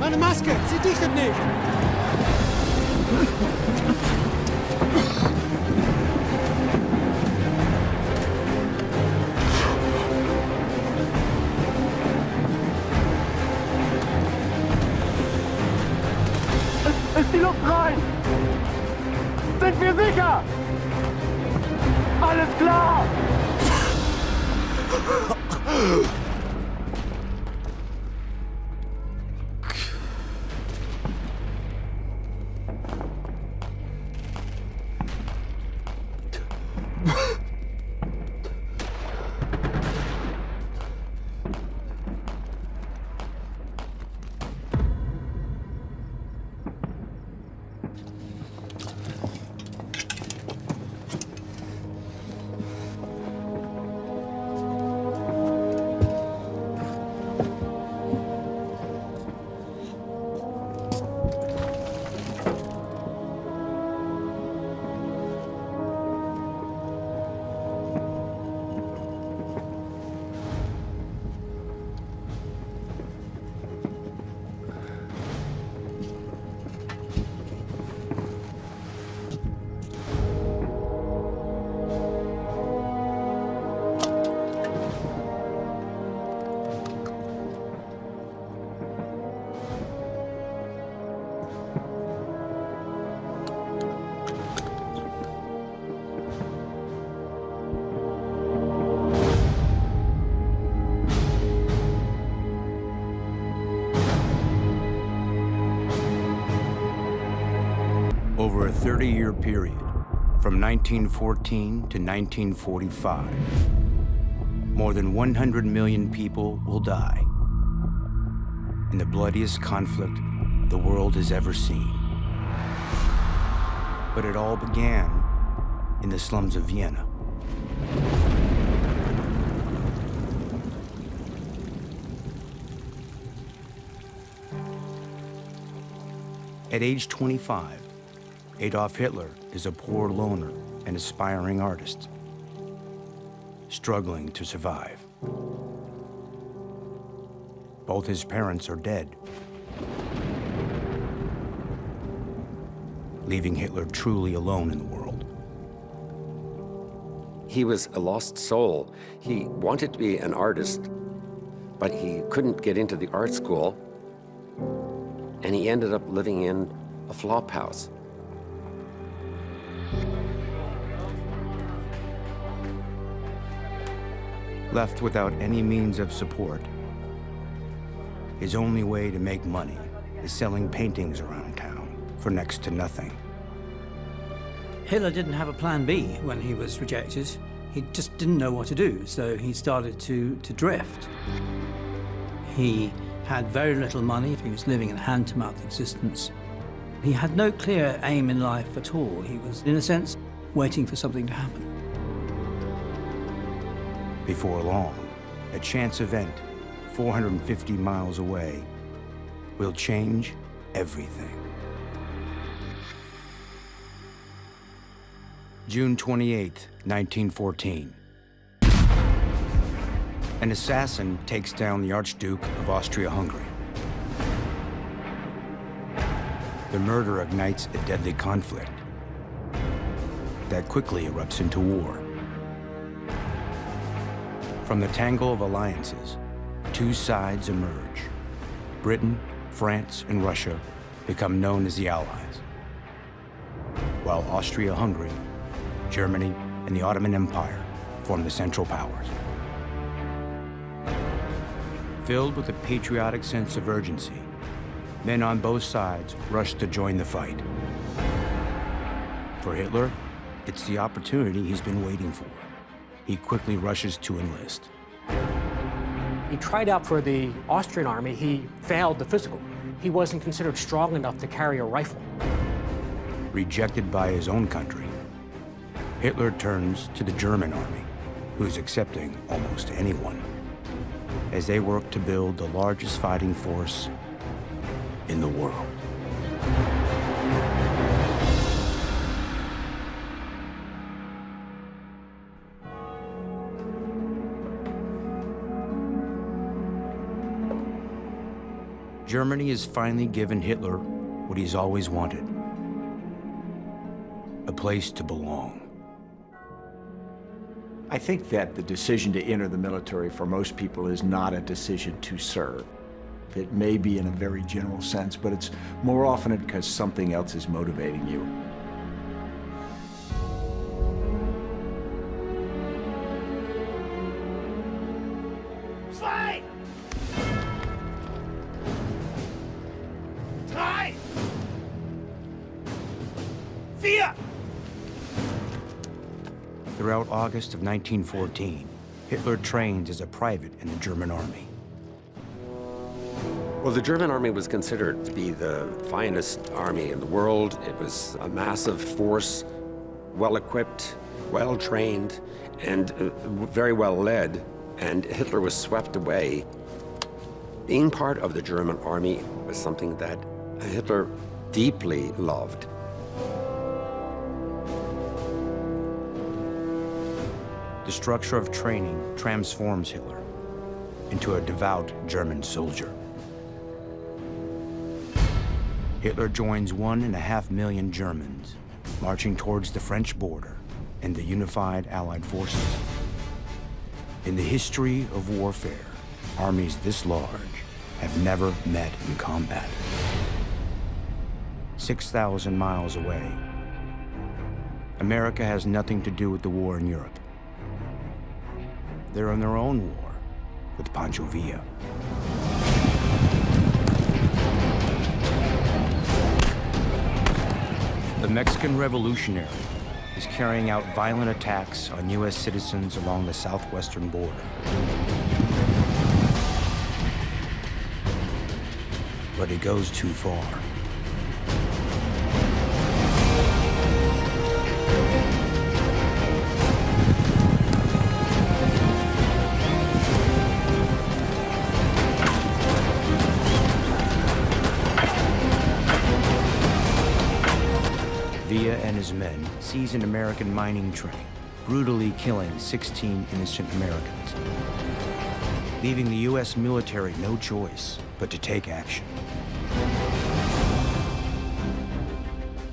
Meine Maske, sie dichtet nicht! Ist die Luft rein? Sind wir sicher? Alles klar! Over a 30-year period, from 1914 to 1945, more than 100 million people will die in the bloodiest conflict the world has ever seen. But it all began in the slums of Vienna. At age 25, Adolf Hitler is a poor loner and aspiring artist, struggling to survive. Both his parents are dead, leaving Hitler truly alone in the world. He was a lost soul. He wanted to be an artist, but he couldn't get into the art school, and he ended up living in a flop house. Left without any means of support, his only way to make money is selling paintings around town for next to nothing. Hitler didn't have a plan B when he was rejected. He just didn't know what to do, so he started to drift. He had very little money. He was living a hand-to-mouth existence. He had no clear aim in life at all. He was, in a sense, waiting for something to happen. Before long, a chance event 450 miles away will change everything. June 28, 1914. An assassin takes down the Archduke of Austria-Hungary. The murder ignites a deadly conflict that quickly erupts into war. From the tangle of alliances, two sides emerge. Britain, France, and Russia become known as the Allies, while Austria-Hungary, Germany, and the Ottoman Empire form the Central Powers. Filled with a patriotic sense of urgency, men on both sides rush to join the fight. For Hitler, it's the opportunity he's been waiting for. He quickly rushes to enlist. He tried out for the Austrian army. He failed the physical. He wasn't considered strong enough to carry a rifle. Rejected by his own country, Hitler turns to the German army, who's accepting almost anyone, as they work to build the largest fighting force in the world. Germany has finally given Hitler what he's always wanted: a place to belong. I think that the decision to enter the military for most people is not a decision to serve. It may be in a very general sense, but it's more often because something else is motivating you. Zwei! Drei! Vier! Throughout August of 1914, Hitler trained as a private in the German army. Well, the German army was considered to be the finest army in the world. It was a massive force, well-equipped, well-trained, and very well led, and Hitler was swept away. Being part of the German army was something that Hitler deeply loved. The structure of training transforms Hitler into a devout German soldier. Hitler joins 1.5 million Germans marching towards the French border and the unified Allied forces. In the history of warfare, armies this large have never met in combat. 6,000 miles away, America has nothing to do with the war in Europe. They're in their own war with Pancho Villa. The Mexican revolutionary is carrying out violent attacks on U.S. citizens along the southwestern border. But he goes too far. Villa and his men seize an American mining train, brutally killing 16 innocent Americans, leaving the U.S. military no choice but to take action.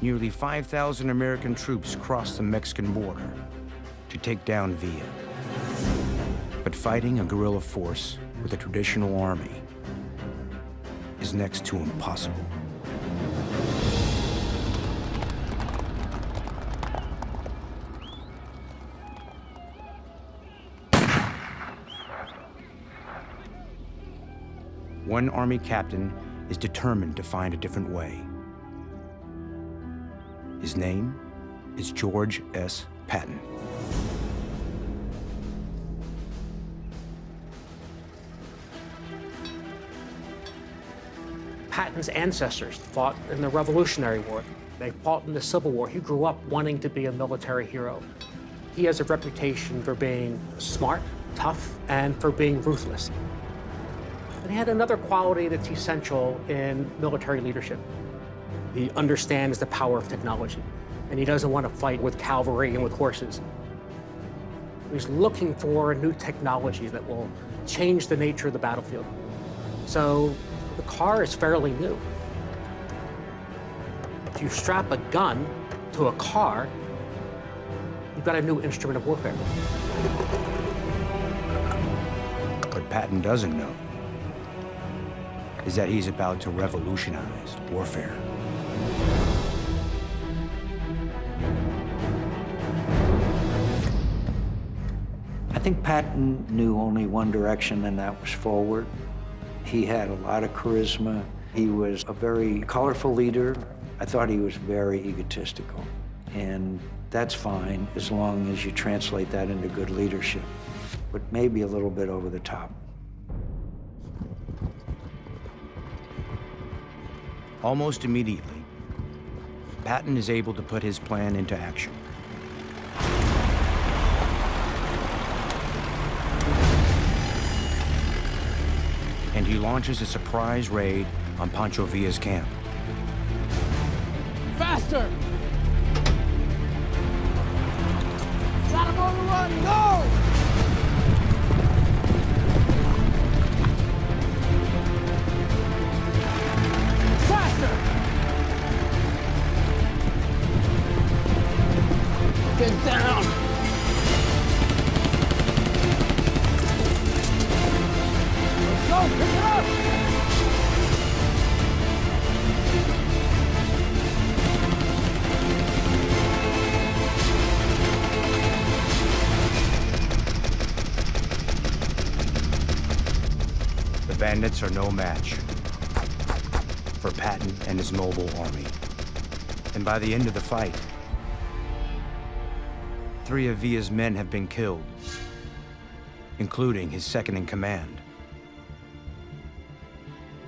Nearly 5,000 American troops cross the Mexican border to take down Villa. But fighting a guerrilla force with a traditional army is next to impossible. One Army captain is determined to find a different way. His name is George S. Patton. Patton's ancestors fought in the Revolutionary War. They fought in the Civil War. He grew up wanting to be a military hero. He has a reputation for being smart, tough, and for being ruthless. And he had another quality that's essential in military leadership. He understands the power of technology, and he doesn't want to fight with cavalry and with horses. He's looking for a new technology that will change the nature of the battlefield. So the car is fairly new. If you strap a gun to a car, you've got a new instrument of warfare. What Patton doesn't know is that he's about to revolutionize warfare. I think Patton knew only one direction, and that was forward. He had a lot of charisma. He was a very colorful leader. I thought he was very egotistical. And that's fine as long as you translate that into good leadership, but maybe a little bit over the top. Almost immediately, Patton is able to put his plan into action. And he launches a surprise raid on Pancho Villa's camp. Faster! Got him on the run, go! bandits are no match for Patton and his mobile army. And by the end of the fight, 3 of Villa's men have been killed, including his second-in-command.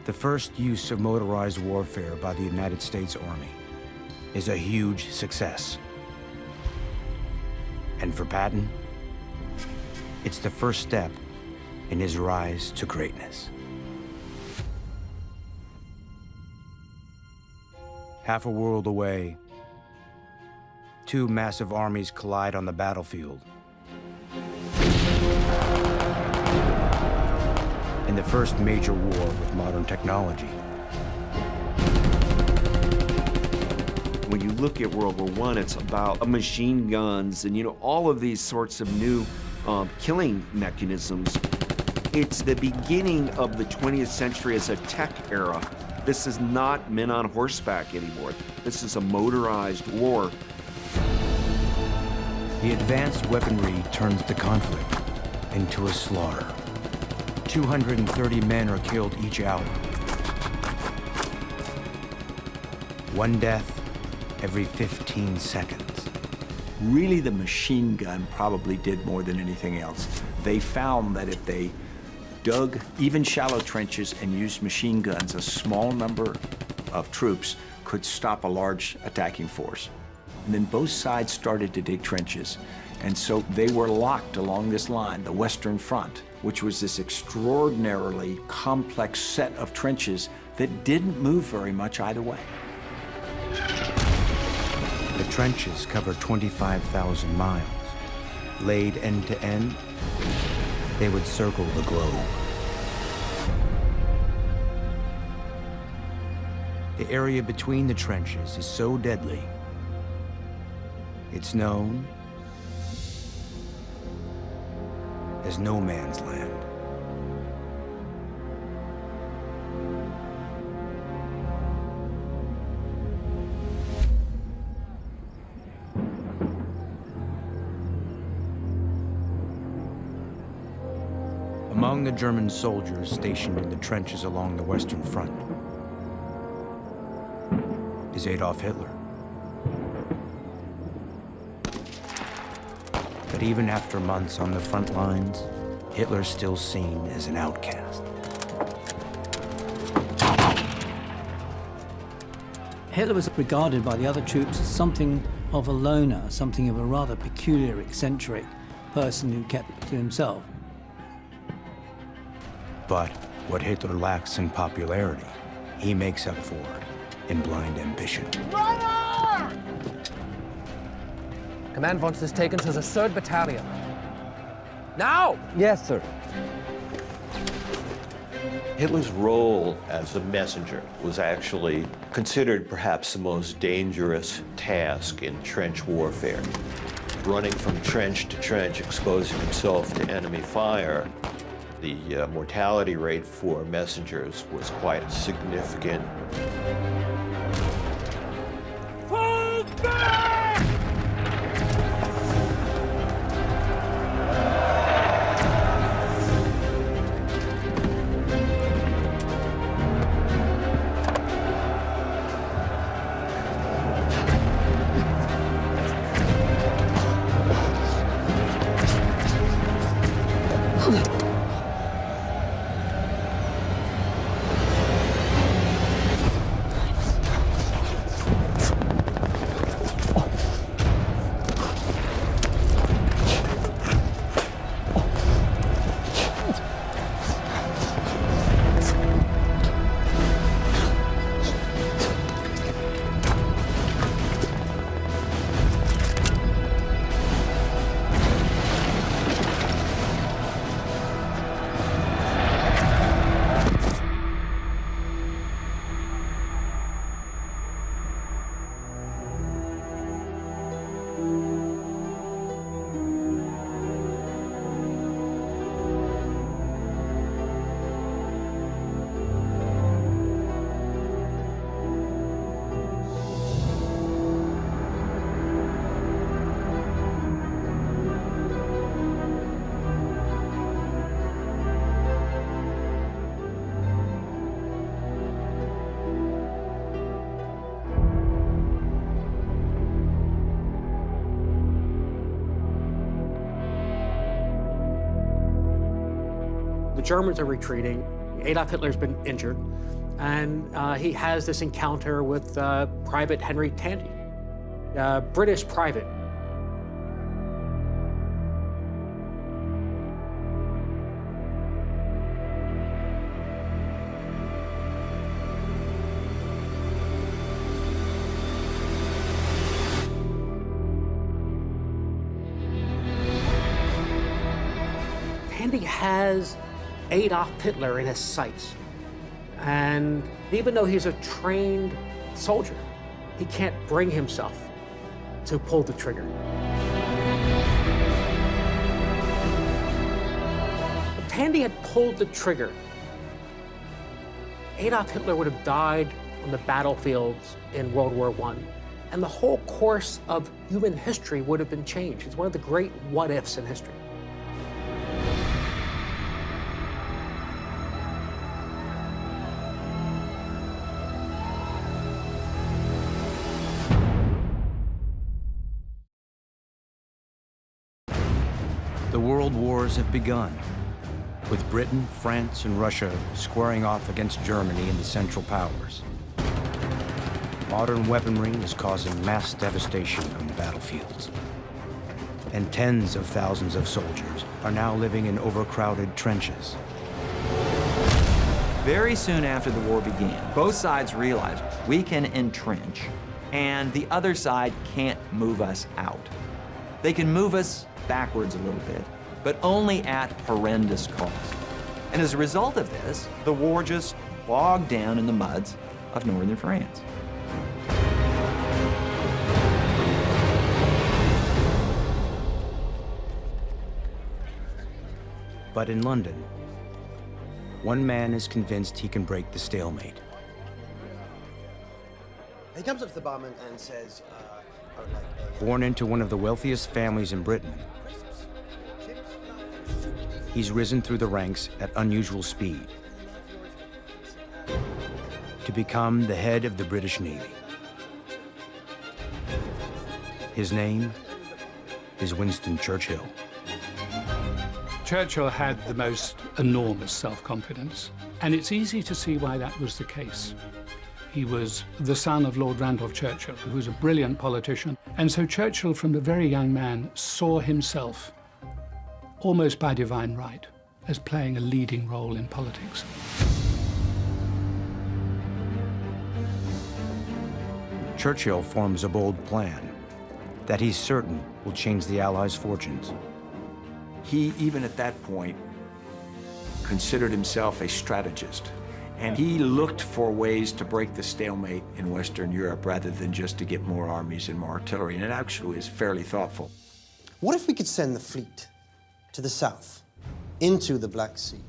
The first use of motorized warfare by the United States Army is a huge success. And for Patton, it's the first step in his rise to greatness. Half a world away, 2 massive armies collide on the battlefield. In the first major war with modern technology. When you look at World War I, it's about machine guns and, all of these sorts of new killing mechanisms. It's the beginning of the 20th century as a tech era. This is not men on horseback anymore. This is a motorized war. The advanced weaponry turns the conflict into a slaughter. 230 men are killed each hour. 1 death every 15 seconds. Really, the machine gun probably did more than anything else. They found that if they dug even shallow trenches and used machine guns, a small number of troops could stop a large attacking force. And then both sides started to dig trenches. And so they were locked along this line, the Western Front, which was this extraordinarily complex set of trenches that didn't move very much either way. The trenches cover 25,000 miles. Laid end to end, they would circle the globe. The area between the trenches is so deadly, it's known as no man's land. Among the German soldiers stationed in the trenches along the Western Front is Adolf Hitler. But even after months on the front lines, Hitler's still seen as an outcast. Hitler was regarded by the other troops as something of a loner, something of a rather peculiar, eccentric person who kept to himself. But what Hitler lacks in popularity, he makes up for in blind ambition. Command wants this taken to the 3rd Battalion. Now! Yes, sir. Hitler's role as a messenger was actually considered perhaps the most dangerous task in trench warfare. Running from trench to trench, exposing himself to enemy fire, the mortality rate for messengers was quite significant. The Germans are retreating. Adolf Hitler's been injured. And he has this encounter with Private Henry Tandy, a British private. Tandy has Adolf Hitler in his sights. And even though he's a trained soldier, he can't bring himself to pull the trigger. If Tandy had pulled the trigger, Adolf Hitler would have died on the battlefields in World War I, and the whole course of human history would have been changed. It's one of the great what-ifs in history. The world wars have begun, with Britain, France, and Russia squaring off against Germany and the Central Powers. Modern weaponry is causing mass devastation on the battlefields, and tens of thousands of soldiers are now living in overcrowded trenches. Very soon after the war began, both sides realized we can entrench, and the other side can't move us out. They can move us backwards a little bit, but only at horrendous cost. And as a result of this, the war just bogged down in the muds of northern France. But in London, one man is convinced he can break the stalemate. He comes up to the barman and says, I would like a... Born into one of the wealthiest families in Britain, he's risen through the ranks at unusual speed to become the head of the British Navy. His name is Winston Churchill. Churchill had the most enormous self-confidence, and it's easy to see why that was the case. He was the son of Lord Randolph Churchill, who was a brilliant politician, and so Churchill, from a very young man, saw himself, almost by divine right, as playing a leading role in politics. Churchill forms a bold plan that he's certain will change the Allies' fortunes. He, even at that point, considered himself a strategist. And he looked for ways to break the stalemate in Western Europe rather than just to get more armies and more artillery. And it actually is fairly thoughtful. What if we could send the fleet to the south, into the Black Sea?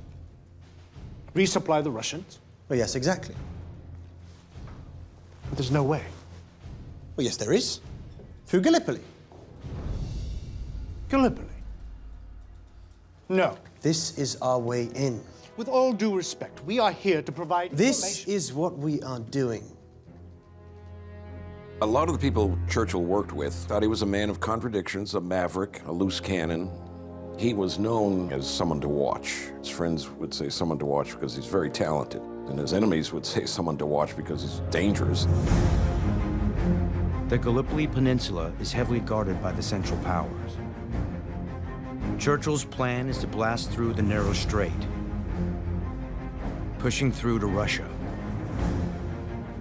Resupply the Russians? Well, yes, exactly. But there's no way. Well, yes, there is. Through Gallipoli. Gallipoli? No. This is our way in. With all due respect, we are here to provide This is what we are doing. A lot of the people Churchill worked with thought he was a man of contradictions, a maverick, a loose cannon. He was known as someone to watch. His friends would say someone to watch because he's very talented, and his enemies would say someone to watch because he's dangerous. The Gallipoli Peninsula is heavily guarded by the Central Powers. Churchill's plan is to blast through the narrow strait, pushing through to Russia,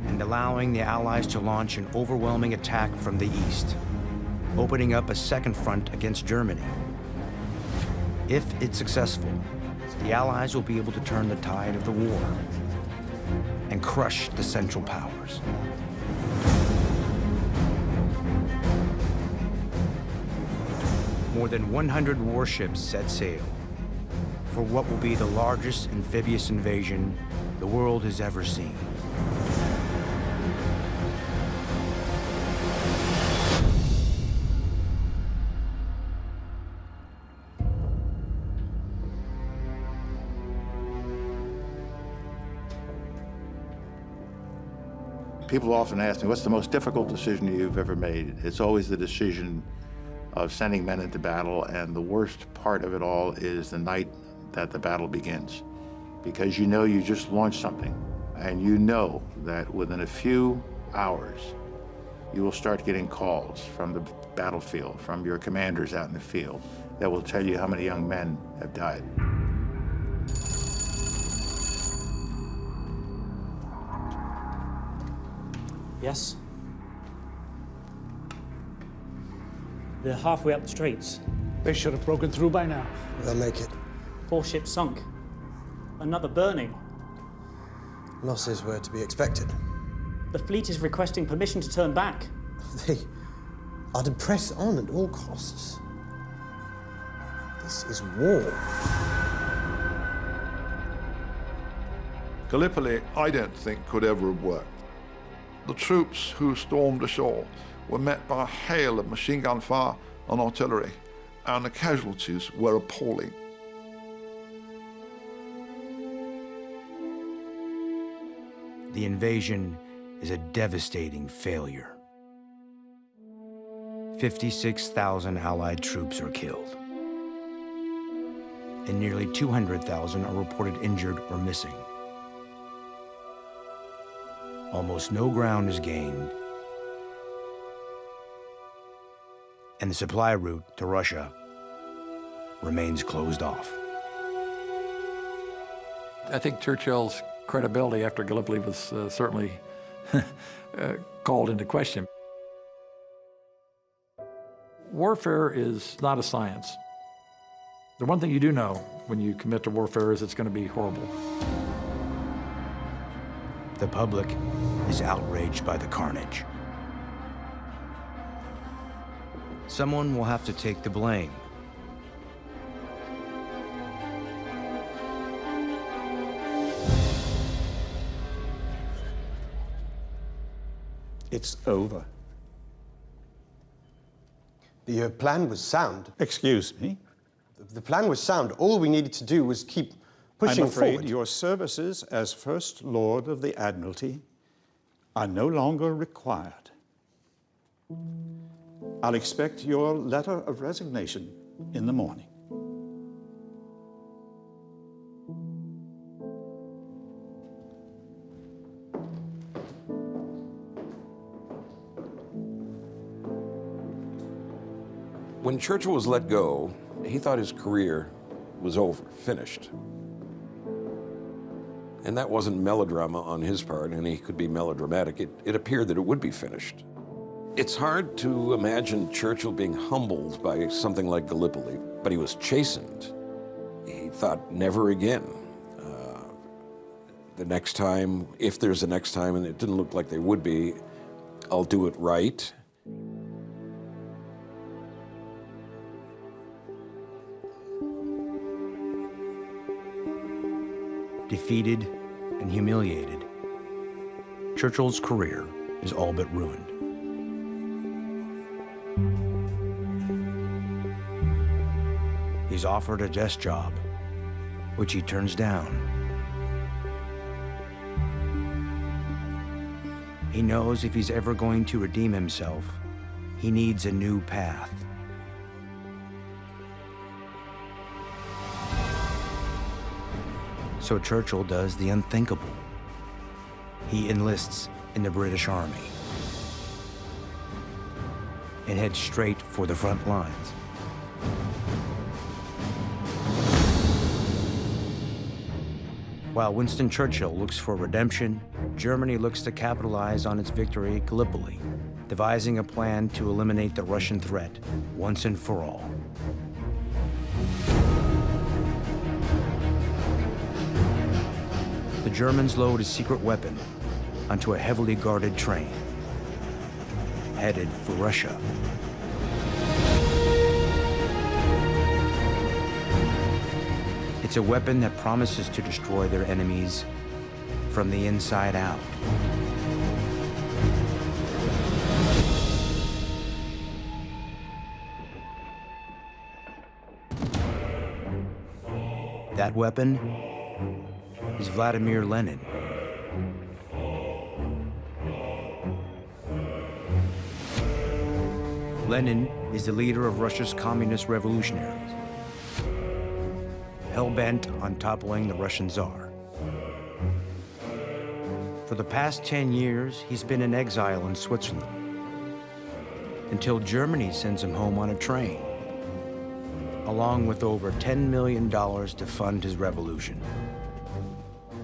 and allowing the Allies to launch an overwhelming attack from the east, opening up a second front against Germany. If it's successful, the Allies will be able to turn the tide of the war and crush the Central Powers. More than 100 warships set sail for what will be the largest amphibious invasion the world has ever seen. People often ask me, what's the most difficult decision you've ever made? It's always the decision of sending men into battle, and the worst part of it all is the night that the battle begins, because you know you just launched something, and you know that within a few hours, you will start getting calls from the battlefield, from your commanders out in the field, that will tell you how many young men have died. Yes? They're halfway up the Straits. They should have broken through by now. They'll make it. 4 ships sunk. Another burning. Losses were to be expected. The fleet is requesting permission to turn back. They are to press on at all costs. This is war. Gallipoli, I don't think, could ever have worked. The troops who stormed ashore were met by a hail of machine gun fire and artillery, and the casualties were appalling. The invasion is a devastating failure. 56,000 Allied troops are killed, and nearly 200,000 are reported injured or missing. Almost no ground is gained, and the supply route to Russia remains closed off. I think Churchill's credibility after Gallipoli was certainly called into question. Warfare is not a science. The one thing you do know when you commit to warfare is it's going to be horrible. The public is outraged by the carnage. Someone will have to take the blame. It's over. The plan was sound. Excuse me? The plan was sound. All we needed to do was keep pushing I'm afraid forward. your services as First Lord of the Admiralty are no longer required. I'll expect your letter of resignation in the morning. When Churchill was let go, he thought his career was over, finished. And that wasn't melodrama on his part, and he could be melodramatic. It appeared that it would be finished. It's hard to imagine Churchill being humbled by something like Gallipoli, but he was chastened. He thought, never again. The next time, if there's a next time, and it didn't look like there would be, I'll do it right. Defeated and humiliated, Churchill's career is all but ruined. He's offered a desk job, which he turns down. He knows if he's ever going to redeem himself, he needs a new path. So Churchill does the unthinkable. He enlists in the British Army and heads straight for the front lines. While Winston Churchill looks for redemption, Germany looks to capitalize on its victory at Gallipoli, devising a plan to eliminate the Russian threat once and for all. The Germans load a secret weapon onto a heavily guarded train, headed for Russia. It's a weapon that promises to destroy their enemies from the inside out. That weapon is Vladimir Lenin. Lenin is the leader of Russia's communist revolutionaries. hell-bent on toppling the Russian Tsar. For the past 10 years, he's been in exile in Switzerland, until Germany sends him home on a train, along with over $10 million to fund his revolution.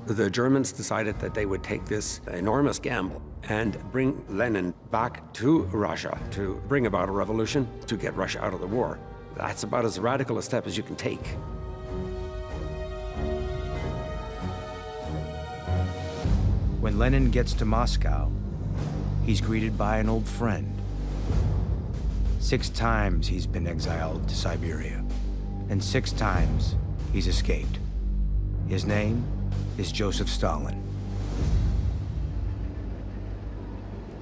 The Germans decided that they would take this enormous gamble and bring Lenin back to Russia to bring about a revolution to get Russia out of the war. That's about as radical a step as you can take. When Lenin gets to Moscow, he's greeted by an old friend. 6 times he's been exiled to Siberia, and 6 times he's escaped. His name is Joseph Stalin.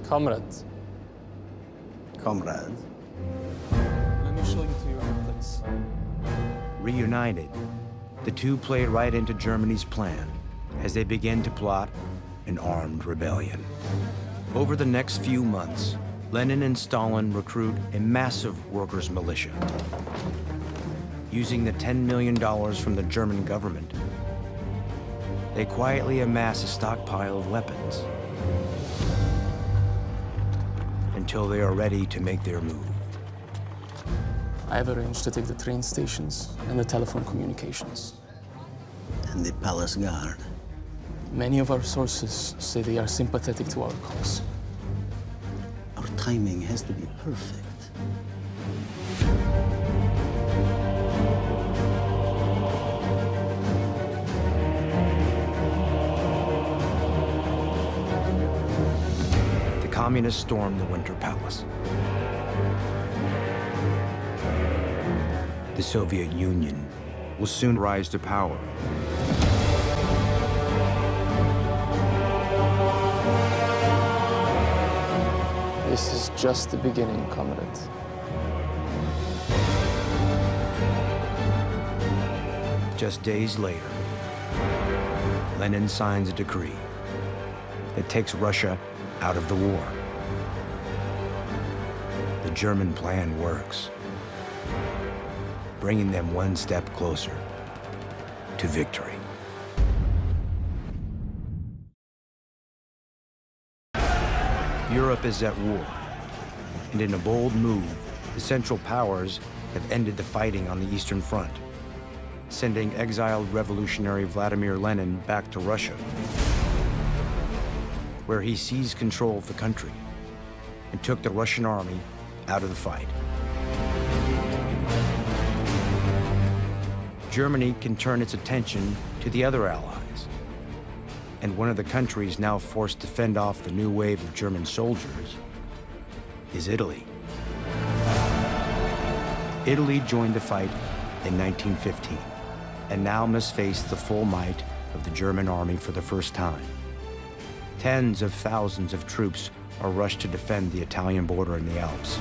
Comrade. Comrade. Let me show you to your place. Reunited, the two played right into Germany's plan as they begin to plot an armed rebellion. Over the next few months, Lenin and Stalin recruit a massive workers' militia. Using the $10 million from the German government, they quietly amass a stockpile of weapons until they are ready to make their move. I have arranged to take the train stations and the telephone communications. And the palace guard. Many of our sources say they are sympathetic to our cause. Our timing has to be perfect. The communists storm the Winter Palace. The Soviet Union will soon rise to power. This is just the beginning, comrade. Just days later, Lenin signs a decree that takes Russia out of the war. The German plan works, bringing them one step closer to victory. Europe is at war, and in a bold move, the Central Powers have ended the fighting on the Eastern Front, sending exiled revolutionary Vladimir Lenin back to Russia, where he seized control of the country and took the Russian army out of the fight. Germany can turn its attention to the other allies, and one of the countries now forced to fend off the new wave of German soldiers is Italy. Italy joined the fight in 1915, and now must face the full might of the German army for the first time. Tens of thousands of troops are rushed to defend the Italian border in the Alps.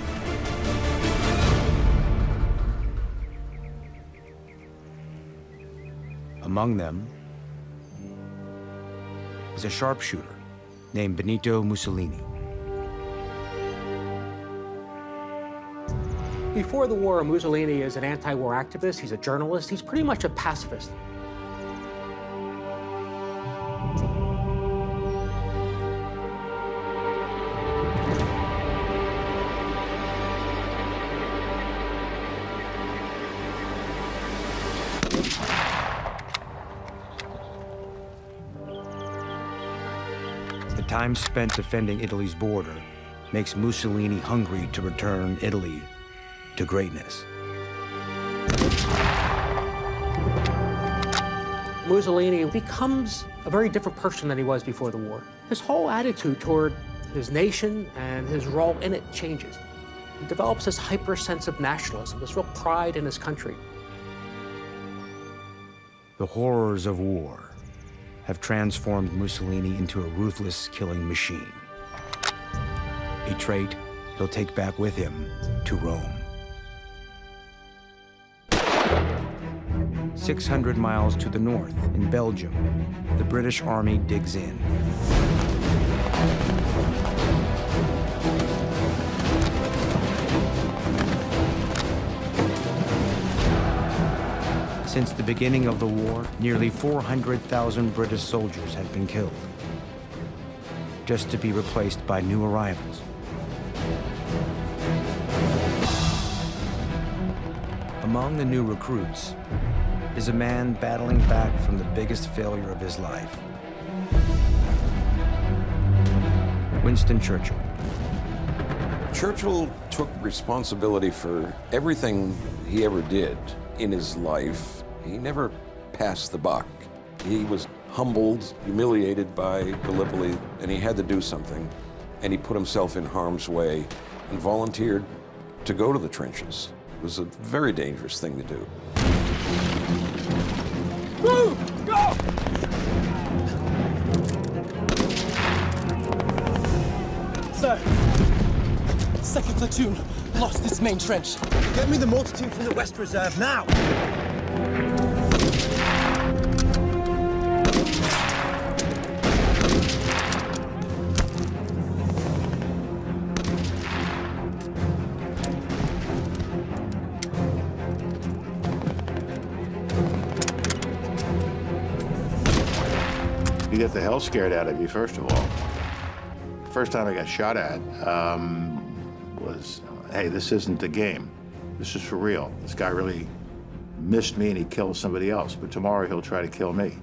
Among them is a sharpshooter named Benito Mussolini. Before the war, Mussolini is an anti-war activist, he's a journalist, he's pretty much a pacifist. The time spent defending Italy's border makes Mussolini hungry to return Italy to greatness. Mussolini becomes a very different person than he was before the war. His whole attitude toward his nation and his role in it changes. He develops this hyper sense of nationalism, this real pride in his country. The horrors of war have transformed Mussolini into a ruthless killing machine, a trait he'll take back with him to Rome. 600 miles to the north, in Belgium, the British Army digs in. Since the beginning of the war, nearly 400,000 British soldiers had been killed, just to be replaced by new arrivals. Among the new recruits is a man battling back from the biggest failure of his life. Winston Churchill. Churchill took responsibility for everything he ever did in his life. He never passed the buck. He was humbled, humiliated by Gallipoli, and he had to do something. And he put himself in harm's way and volunteered to go to the trenches. It was a very dangerous thing to do. Move! Go! Sir, second platoon lost this main trench. Get me the multitude from the West Reserve now! You get the hell scared out of you, first of all. First time I got shot at was, hey, this isn't a game. This is for real. This guy really missed me and he killed somebody else, but tomorrow he'll try to kill me.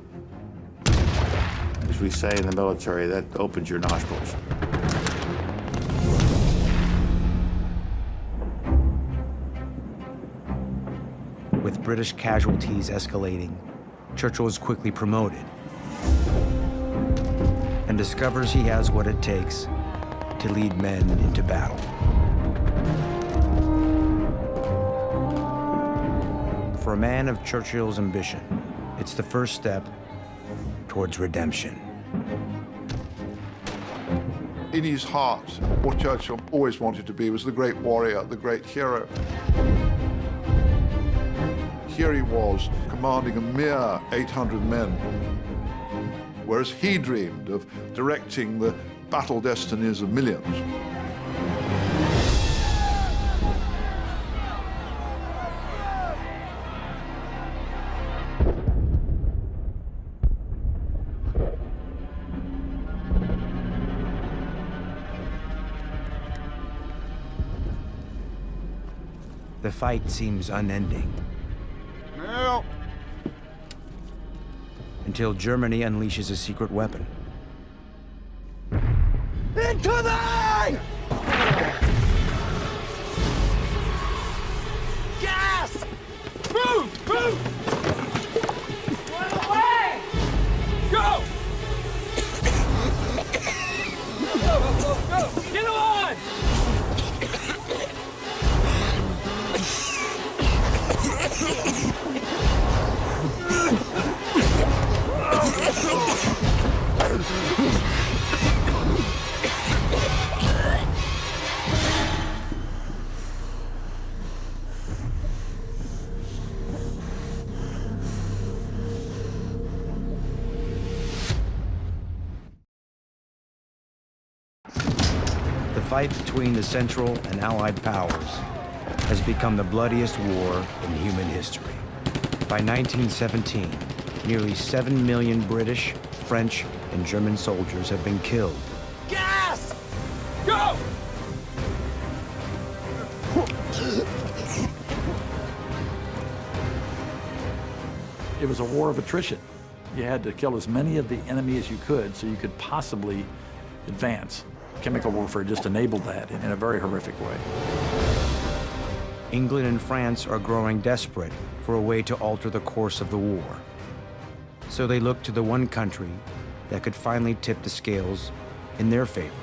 As we say in the military, that opens your nostrils. With British casualties escalating, Churchill is quickly promoted and discovers he has what it takes to lead men into battle. For a man of Churchill's ambition, it's the first step towards redemption. In his heart, what Churchill always wanted to be was the great warrior, the great hero. Here he was, commanding a mere 800 men, whereas he dreamed of directing the battle destinies of millions. The fight seems unending. Now. Until Germany unleashes a secret weapon. Incoming! Gas! Move! Move! Run away! Go! Go, go, go, go! Get on! The fight between the Central and Allied powers has become the bloodiest war in human history. By 1917, nearly 7 million British, French, and German soldiers have been killed. Gas! Go! It was a war of attrition. You had to kill as many of the enemy as you could so you could possibly advance. Chemical warfare just enabled that in a very horrific way. England and France are growing desperate for a way to alter the course of the war. So they look to the one country that could finally tip the scales in their favor.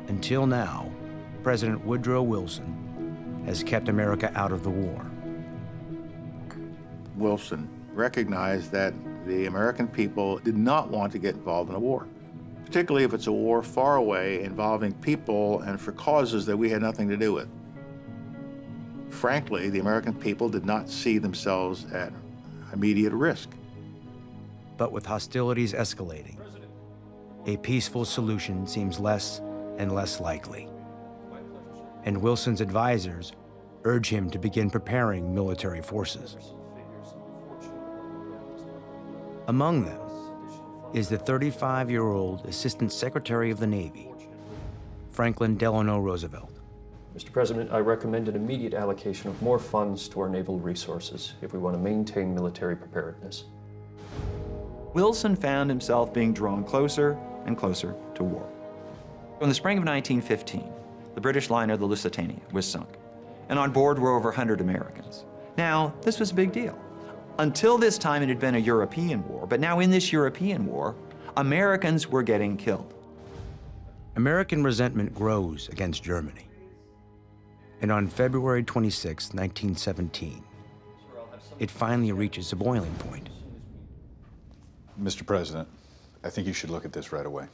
Until now, President Woodrow Wilson has kept America out of the war. Wilson recognized that the American people did not want to get involved in a war, particularly if it's a war far away involving people and for causes that we had nothing to do with. Frankly, the American people did not see themselves at immediate risk. But with hostilities escalating, a peaceful solution seems less and less likely. And Wilson's advisors urge him to begin preparing military forces. Among them is the 35-year-old Assistant Secretary of the Navy, Franklin Delano Roosevelt. Mr. President, I recommend an immediate allocation of more funds to our naval resources if we want to maintain military preparedness. Wilson found himself being drawn closer and closer to war. In the spring of 1915, the British liner the Lusitania was sunk, and on board were over 100 Americans. Now, this was a big deal. Until this time, it had been a European war, but now in this European war, Americans were getting killed. American resentment grows against Germany. And on February 26, 1917, it finally reaches a boiling point. Mr. President, I think you should look at this right away.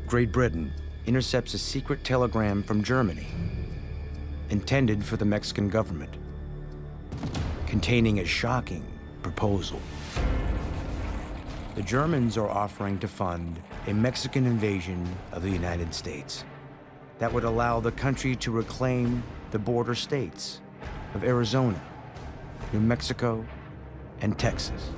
Great Britain intercepts a secret telegram from Germany, intended for the Mexican government, containing a shocking proposal. The Germans are offering to fund a Mexican invasion of the United States that would allow the country to reclaim the border states of Arizona, New Mexico, and Texas.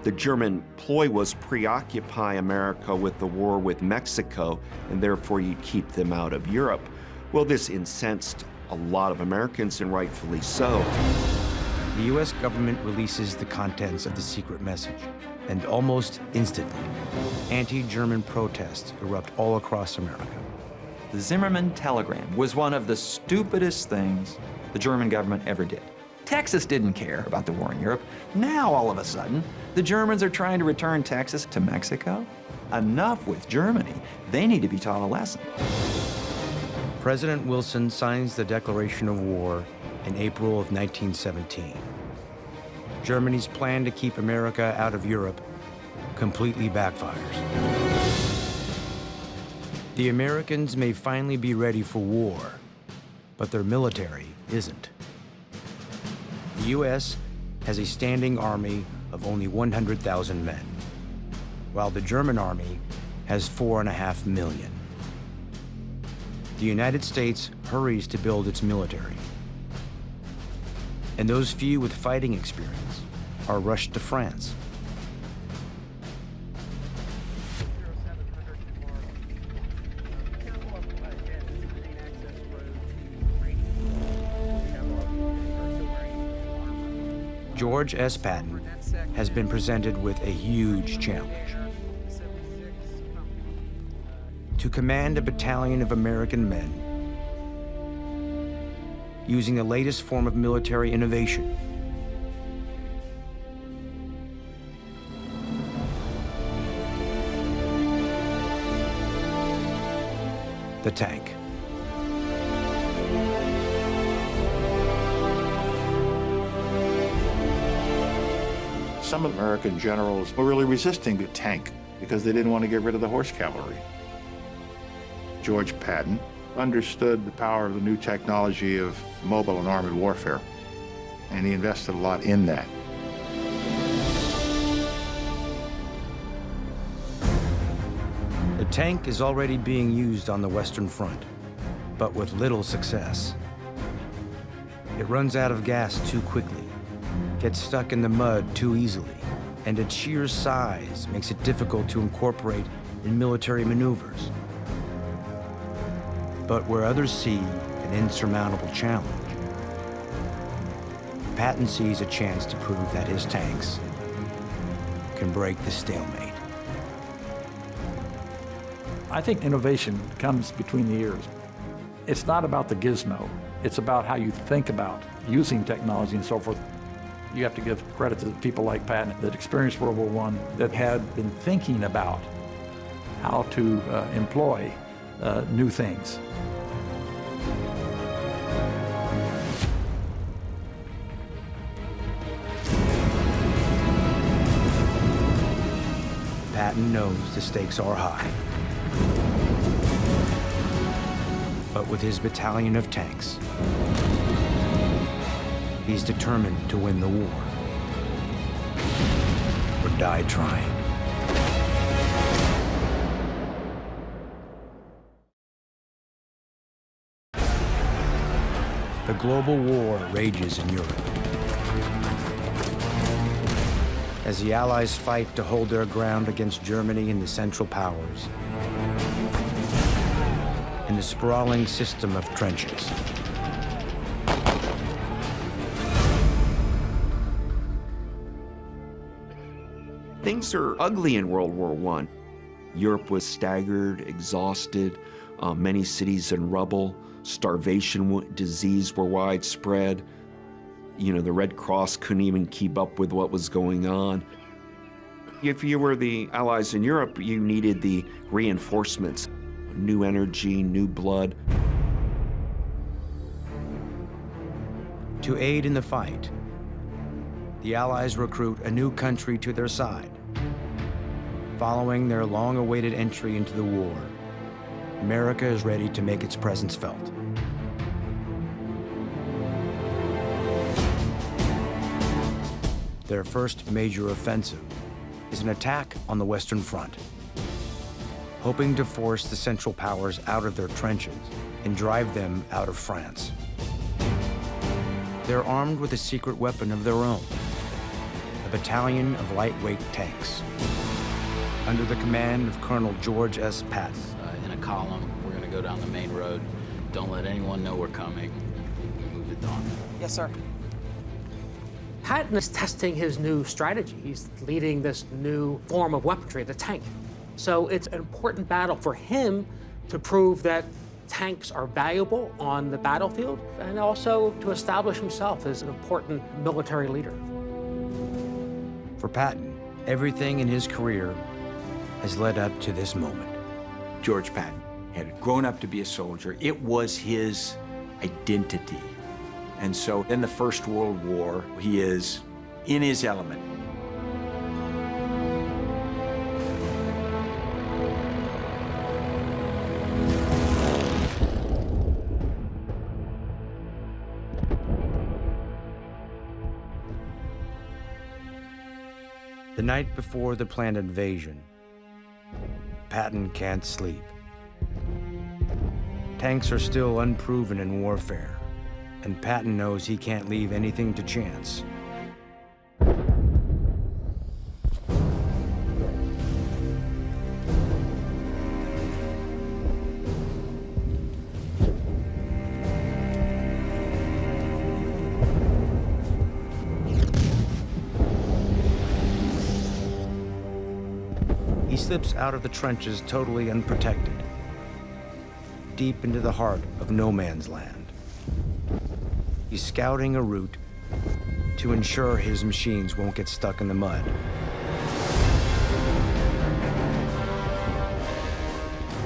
The German ploy was preoccupy America with the war with Mexico, and therefore you'd keep them out of Europe. Well, this incensed a lot of Americans, and rightfully so. The U.S. government releases the contents of the secret message, and almost instantly, anti-German protests erupt all across America. The Zimmerman telegram was one of the stupidest things the German government ever did. Texas didn't care about the war in Europe. Now, all of a sudden, the Germans are trying to return Texas to Mexico? Enough with Germany. They need to be taught a lesson. President Wilson signs the declaration of war in April of 1917. Germany's plan to keep America out of Europe completely backfires. The Americans may finally be ready for war, but their military isn't. The U.S. has a standing army of only 100,000 men, while the German army has 4.5 million. The United States hurries to build its military, and those few with fighting experience are rushed to France. George S. Patton has been presented with a huge challenge: to command a battalion of American men using the latest form of military innovation. The tank. Some American generals were really resisting the tank because they didn't want to get rid of the horse cavalry. George Patton understood the power of the new technology of mobile and armored warfare, and he invested a lot in that. The tank is already being used on the Western Front, but with little success. It runs out of gas too quickly, gets stuck in the mud too easily, and its sheer size makes it difficult to incorporate in military maneuvers. But where others see an insurmountable challenge, Patton sees a chance to prove that his tanks can break the stalemate. I think innovation comes between the ears. It's not about the gizmo. It's about how you think about using technology and so forth. You have to give credit to people like Patton that experienced World War I, that had been thinking about how to employ new things. Patton knows the stakes are high. But with his battalion of tanks, he's determined to win the war. Or die trying. The global war rages in Europe as the Allies fight to hold their ground against Germany and the Central Powers in the sprawling system of trenches. Things are ugly in World War I. Europe was staggered, exhausted, many cities in rubble, starvation, disease were widespread. You know, the Red Cross couldn't even keep up with what was going on. If you were the Allies in Europe, you needed the reinforcements, new energy, new blood. To aid in the fight, the Allies recruit a new country to their side. Following their long-awaited entry into the war, America is ready to make its presence felt. Their first major offensive is an attack on the Western Front, hoping to force the Central Powers out of their trenches and drive them out of France. They're armed with a secret weapon of their own, a battalion of lightweight tanks, under the command of Colonel George S. Patton. In a column, we're gonna go down the main road. Don't let anyone know we're coming. Move it on. Yes, sir. Patton is testing his new strategy. He's leading this new form of weaponry, the tank. So it's an important battle for him to prove that tanks are valuable on the battlefield and also to establish himself as an important military leader. For Patton, everything in his career has led up to this moment. George Patton had grown up to be a soldier. It was his identity. And so in the First World War, he is in his element. The night before the planned invasion, Patton can't sleep. Tanks are still unproven in warfare, and Patton knows he can't leave anything to chance. He slips out of the trenches totally unprotected, deep into the heart of no man's land. He's scouting a route to ensure his machines won't get stuck in the mud.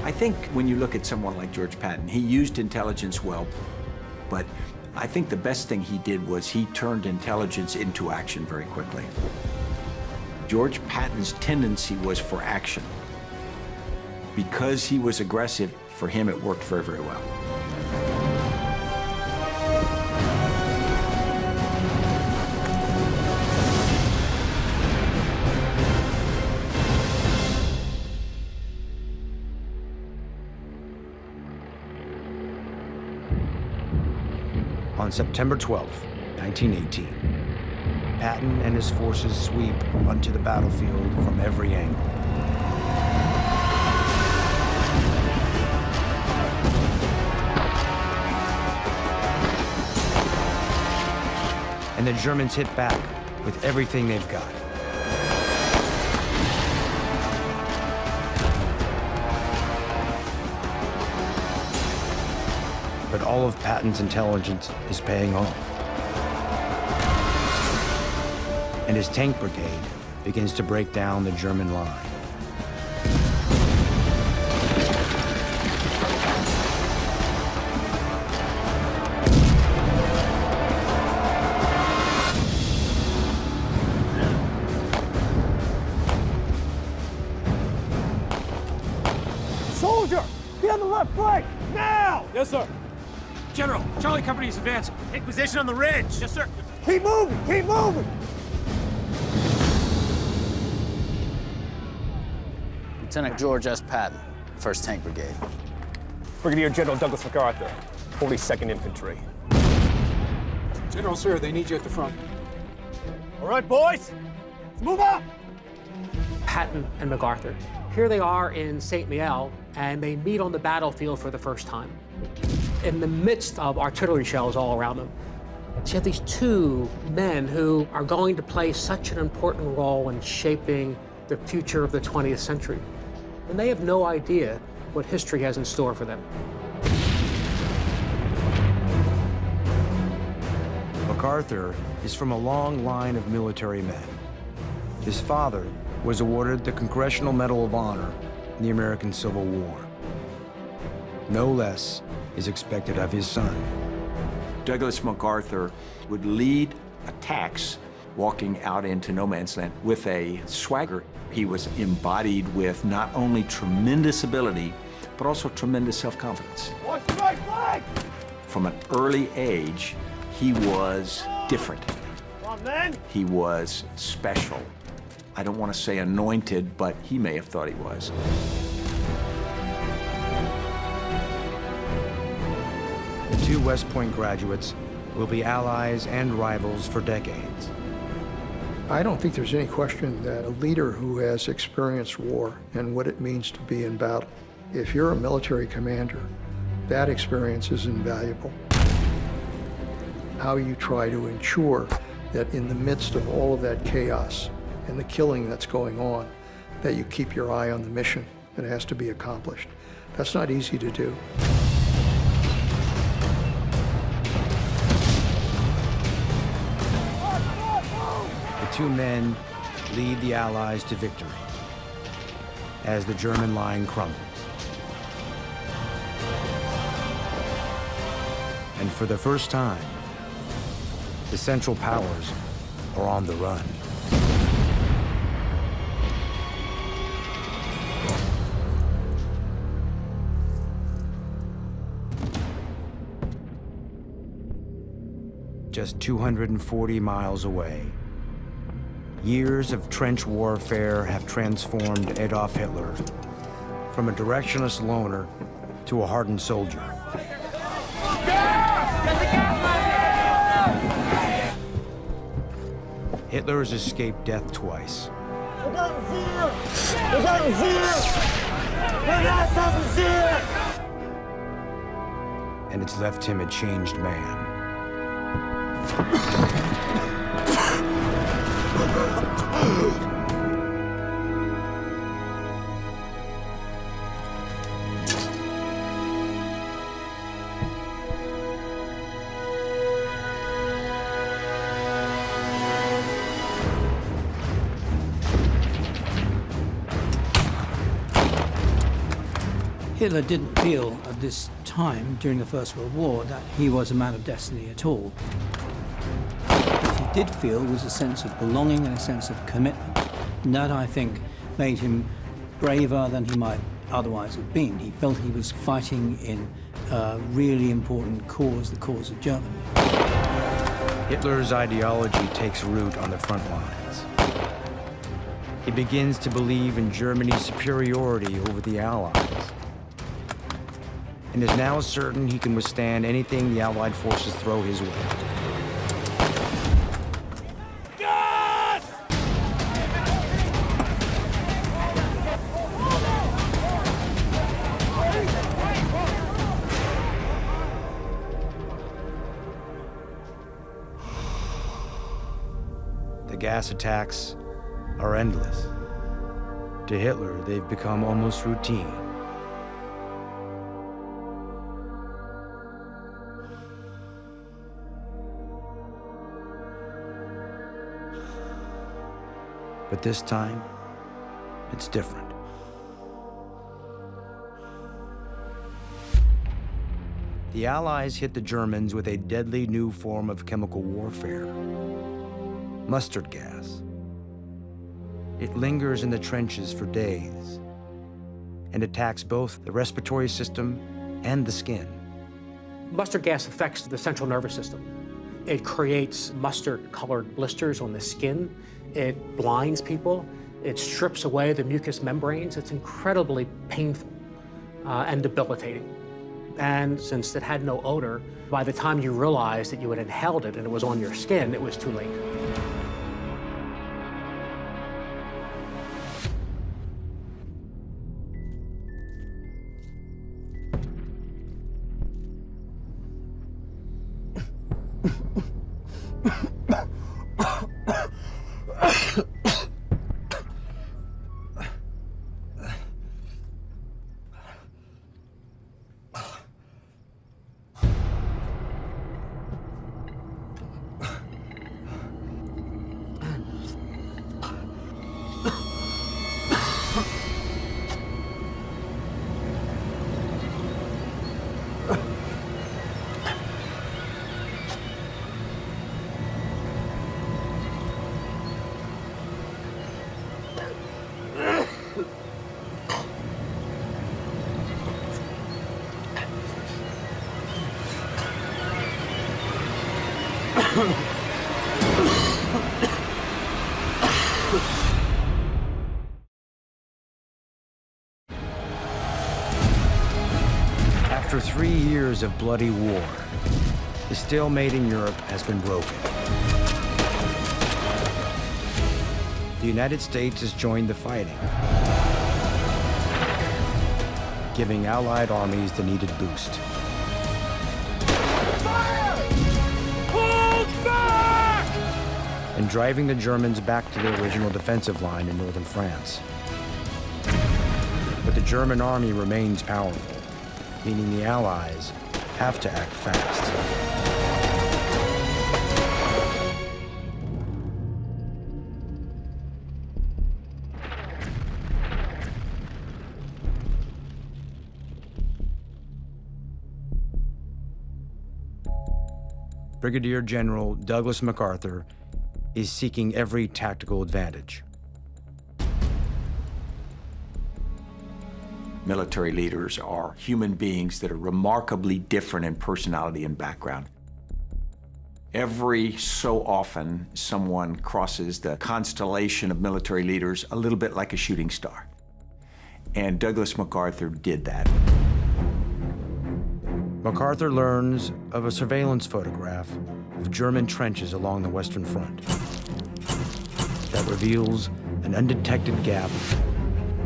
I think when you look at someone like George Patton, he used intelligence well, but I think the best thing he did was he turned intelligence into action very quickly. George Patton's tendency was for action. Because he was aggressive, for him it worked very, very well. On September 12, 1918, Patton and his forces sweep onto the battlefield from every angle. And the Germans hit back with everything they've got. But all of Patton's intelligence is paying off. And his tank brigade begins to break down the German line. Soldier, be on the left flank, now! Yes, sir. General, Charlie Company is advancing. Take position on the ridge. Yes, sir. Keep moving! Keep moving! Lieutenant George S. Patton, 1st Tank Brigade. Brigadier General Douglas MacArthur, 42nd Infantry. General, sir, they need you at the front. All right, boys, let's move up. Patton and MacArthur. Here they are in St. Mihiel, and they meet on the battlefield for the first time. In the midst of artillery shells all around them. So you have these two men who are going to play such an important role in shaping the future of the 20th century. And they have no idea what history has in store for them. MacArthur is from a long line of military men. His father was awarded the Congressional Medal of Honor in the American Civil War. No less is expected of his son. Douglas MacArthur would lead attacks walking out into no man's land with a swagger. He was embodied with not only tremendous ability, but also tremendous self-confidence. Watch the right flag! From an early age, he was different. Come on, men! He was special. I don't want to say anointed, but he may have thought he was. The two West Point graduates will be allies and rivals for decades. I don't think there's any question that a leader who has experienced war and what it means to be in battle, if you're a military commander, that experience is invaluable. How you try to ensure that in the midst of all of that chaos and the killing that's going on, that you keep your eye on the mission that has to be accomplished. That's not easy to do. The two men lead the Allies to victory as the German line crumbles. And for the first time, the Central Powers are on the run. Just 240 miles away, years of trench warfare have transformed Adolf Hitler from a directionless loner to a hardened soldier. Hitler has escaped death twice. And it's left him a changed man. Hitler didn't feel at this time during the First World War that he was a man of destiny at all. What he did feel was a sense of belonging and a sense of commitment. And that, I think, made him braver than he might otherwise have been. He felt he was fighting in a really important cause, the cause of Germany. Hitler's ideology takes root on the front lines. He begins to believe in Germany's superiority over the Allies, and is now certain he can withstand anything the Allied forces throw his way. The gas attacks are endless. To Hitler, they've become almost routine. But this time, it's different. The Allies hit the Germans with a deadly new form of chemical warfare, mustard gas. It lingers in the trenches for days and attacks both the respiratory system and the skin. Mustard gas affects the central nervous system. It creates mustard-colored blisters on the skin. It blinds people. It strips away the mucous membranes. It's incredibly painful and debilitating. And since it had no odor, by the time you realized that you had inhaled it and it was on your skin, it was too late. After 3 years of bloody war, the stalemate in Europe has been broken. The United States has joined the fighting, giving Allied armies the needed boost. Hold back! And driving the Germans back to their original defensive line in northern France. But the German army remains powerful, meaning the Allies have to act fast. Brigadier General Douglas MacArthur is seeking every tactical advantage. Military leaders are human beings that are remarkably different in personality and background. Every so often, someone crosses the constellation of military leaders a little bit like a shooting star. And Douglas MacArthur did that. MacArthur learns of a surveillance photograph of German trenches along the Western Front that reveals an undetected gap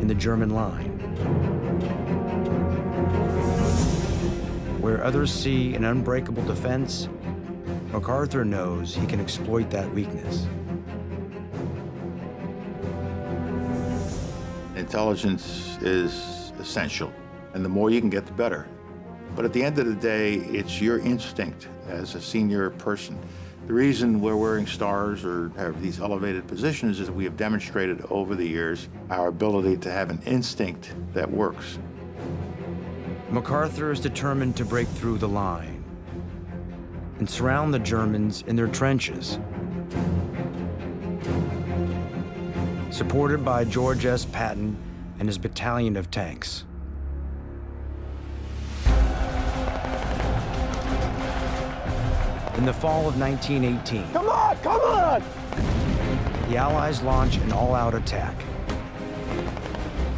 in the German line. Where others see an unbreakable defense, MacArthur knows he can exploit that weakness. Intelligence is essential, and the more you can get, the better. But at the end of the day, it's your instinct as a senior person. The reason we're wearing stars or have these elevated positions is that we have demonstrated over the years our ability to have an instinct that works. MacArthur is determined to break through the line and surround the Germans in their trenches. Supported by George S. Patton and his battalion of tanks. In the fall of 1918, Come on! the Allies launch an all-out attack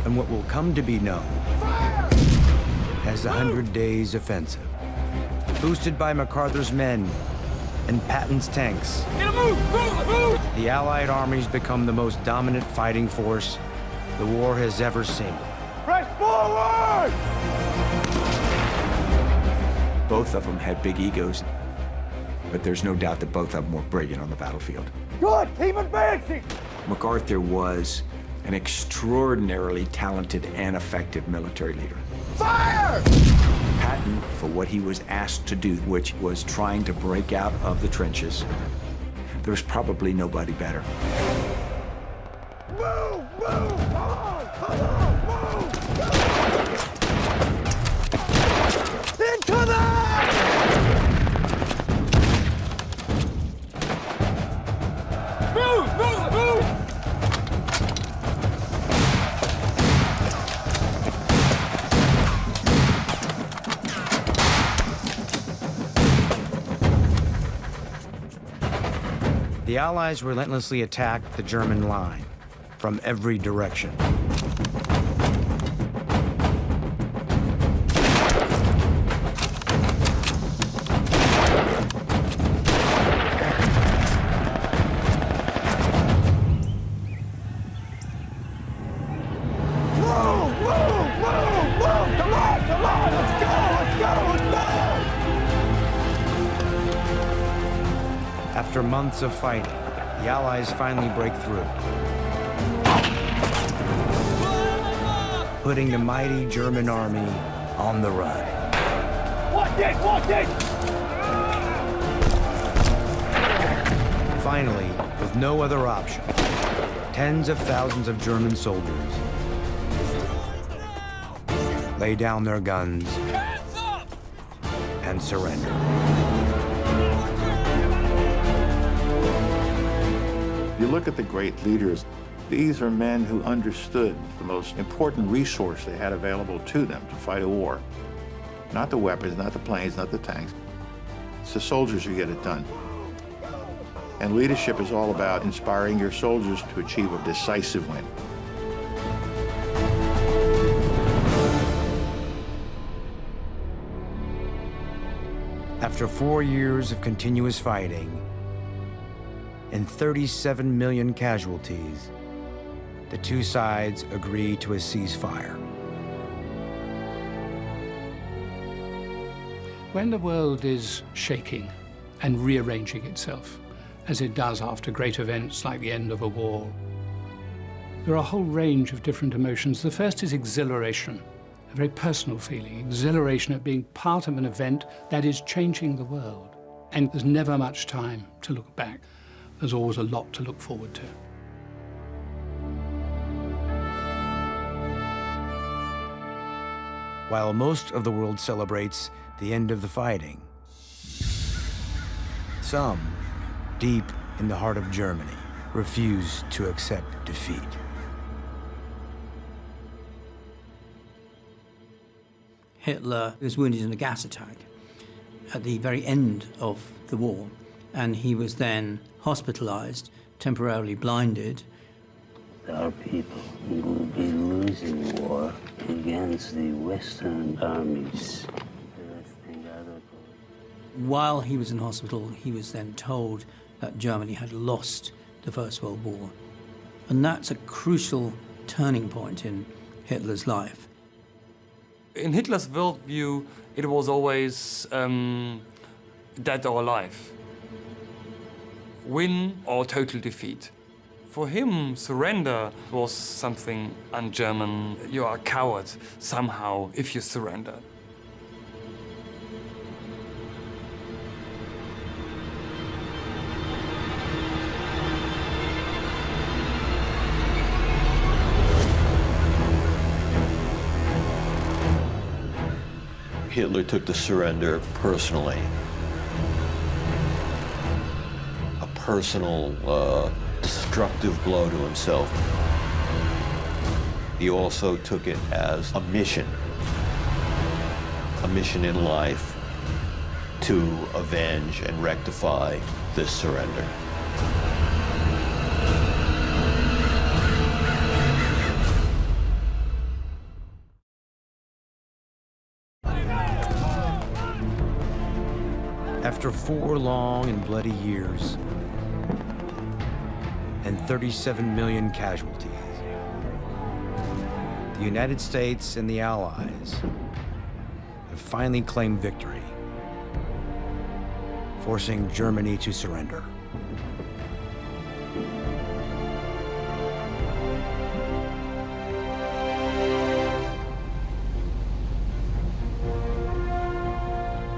and what will come to be known as the 100 Days Offensive. Boosted by MacArthur's men and Patton's tanks, Move! the Allied armies become the most dominant fighting force the war has ever seen. Press forward! Both of them had big egos, but there's no doubt that both of them were brilliant on the battlefield. Good! Keep advancing! MacArthur was an extraordinarily talented and effective military leader. Fire! Patton, for what he was asked to do, which was trying to break out of the trenches, there was probably nobody better. Move! Come on! Move! Into that! Move! The Allies relentlessly attacked the German line from every direction. After months of fighting, the Allies finally break through, putting the mighty German army on the run. Watch it! Finally, with no other option, tens of thousands of German soldiers lay down their guns and surrender. You look at the great leaders, these are men who understood the most important resource they had available to them to fight a war. Not the weapons, not the planes, not the tanks. It's the soldiers who get it done. And leadership is all about inspiring your soldiers to achieve a decisive win. After 4 years of continuous fighting and 37 million casualties, the two sides agree to a ceasefire. When the world is shaking and rearranging itself, as it does after great events like the end of a war, there are a whole range of different emotions. The first is exhilaration, a very personal feeling, exhilaration at being part of an event that is changing the world. And there's never much time to look back. There's always a lot to look forward to. While most of the world celebrates the end of the fighting, some, deep in the heart of Germany, refuse to accept defeat. Hitler was wounded in a gas attack at the very end of the war, and he was then hospitalized, temporarily blinded. There are people who will be losing war against the Western armies. While he was in hospital, he was then told that Germany had lost the First World War. And that's a crucial turning point in Hitler's life. In Hitler's worldview, it was always dead or alive. Win or total defeat. For him, surrender was something un-German. You are a coward somehow if you surrender. Hitler took the surrender personally. A personal, destructive blow to himself. He also took it as a mission in life to avenge and rectify this surrender. After 4 long and bloody years and 37 million casualties, the United States and the Allies have finally claimed victory, forcing Germany to surrender.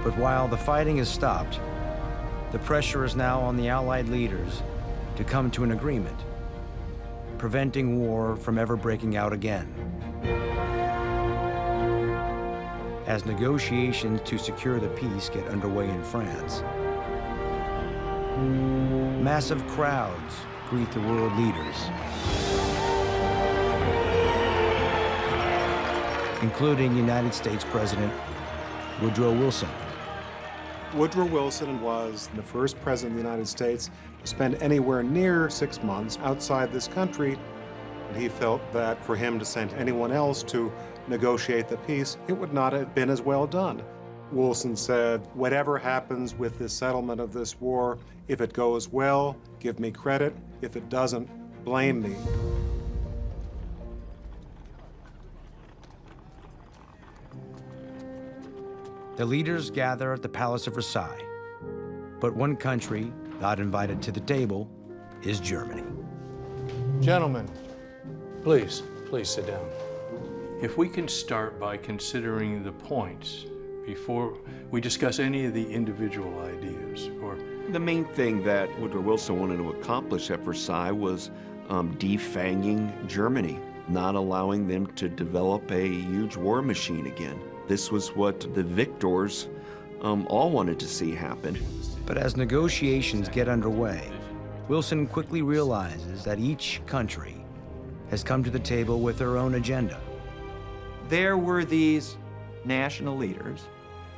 But while the fighting has stopped, the pressure is now on the Allied leaders to come to an agreement, preventing war from ever breaking out again. As negotiations to secure the peace get underway in France, massive crowds greet the world leaders, including United States President Woodrow Wilson Woodrow Wilson was the first president of the United States to spend anywhere near 6 months outside this country. And he felt that for him to send anyone else to negotiate the peace, it would not have been as well done. Wilson said, whatever happens with this settlement of this war, if it goes well, give me credit. If it doesn't, blame me. The leaders gather at the Palace of Versailles, but one country not invited to the table is Germany. Gentlemen, please sit down. If we can start by considering the points before we discuss any of the individual ideas, or... The main thing that Woodrow Wilson wanted to accomplish at Versailles was defanging Germany, not allowing them to develop a huge war machine again. This was what the victors all wanted to see happen. But as negotiations get underway, Wilson quickly realizes that each country has come to the table with their own agenda. There were these national leaders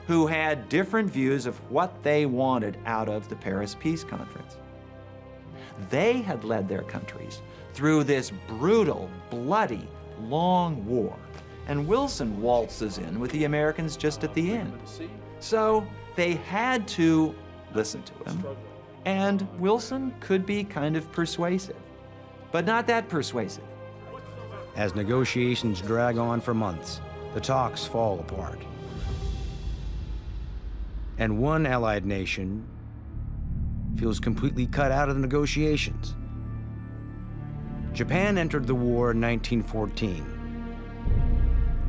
who had different views of what they wanted out of the Paris Peace Conference. They had led their countries through this brutal, bloody, long war. And Wilson waltzes in with the Americans just at the end. So they had to listen to him. And Wilson could be kind of persuasive, but not that persuasive. As negotiations drag on for months, the talks fall apart. And one allied nation feels completely cut out of the negotiations. Japan entered the war in 1914,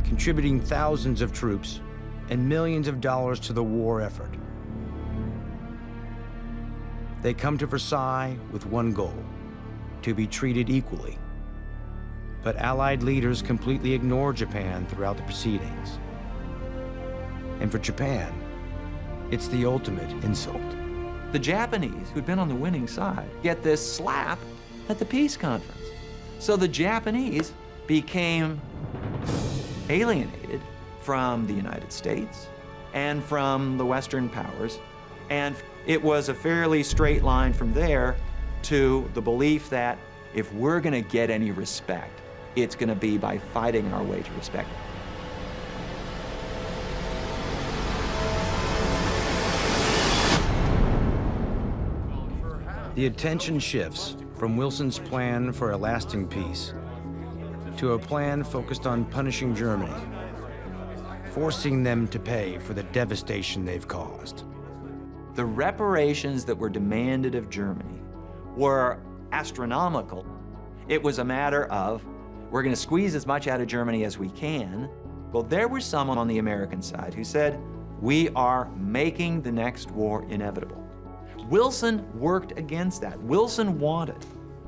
contributing thousands of troops and millions of dollars to the war effort. They come to Versailles with one goal: to be treated equally. But Allied leaders completely ignore Japan throughout the proceedings. And for Japan, it's the ultimate insult. The Japanese, who'd been on the winning side, get this slap at the peace conference. So the Japanese became alienated from the United States and from the Western powers. And it was a fairly straight line from there to the belief that if we're going to get any respect, it's going to be by fighting our way to respect it. The attention shifts from Wilson's plan for a lasting peace to a plan focused on punishing Germany, forcing them to pay for the devastation they've caused. The reparations that were demanded of Germany were astronomical. It was a matter of, we're going to squeeze as much out of Germany as we can. Well, there was someone on the American side who said, we are making the next war inevitable. Wilson worked against that. Wilson wanted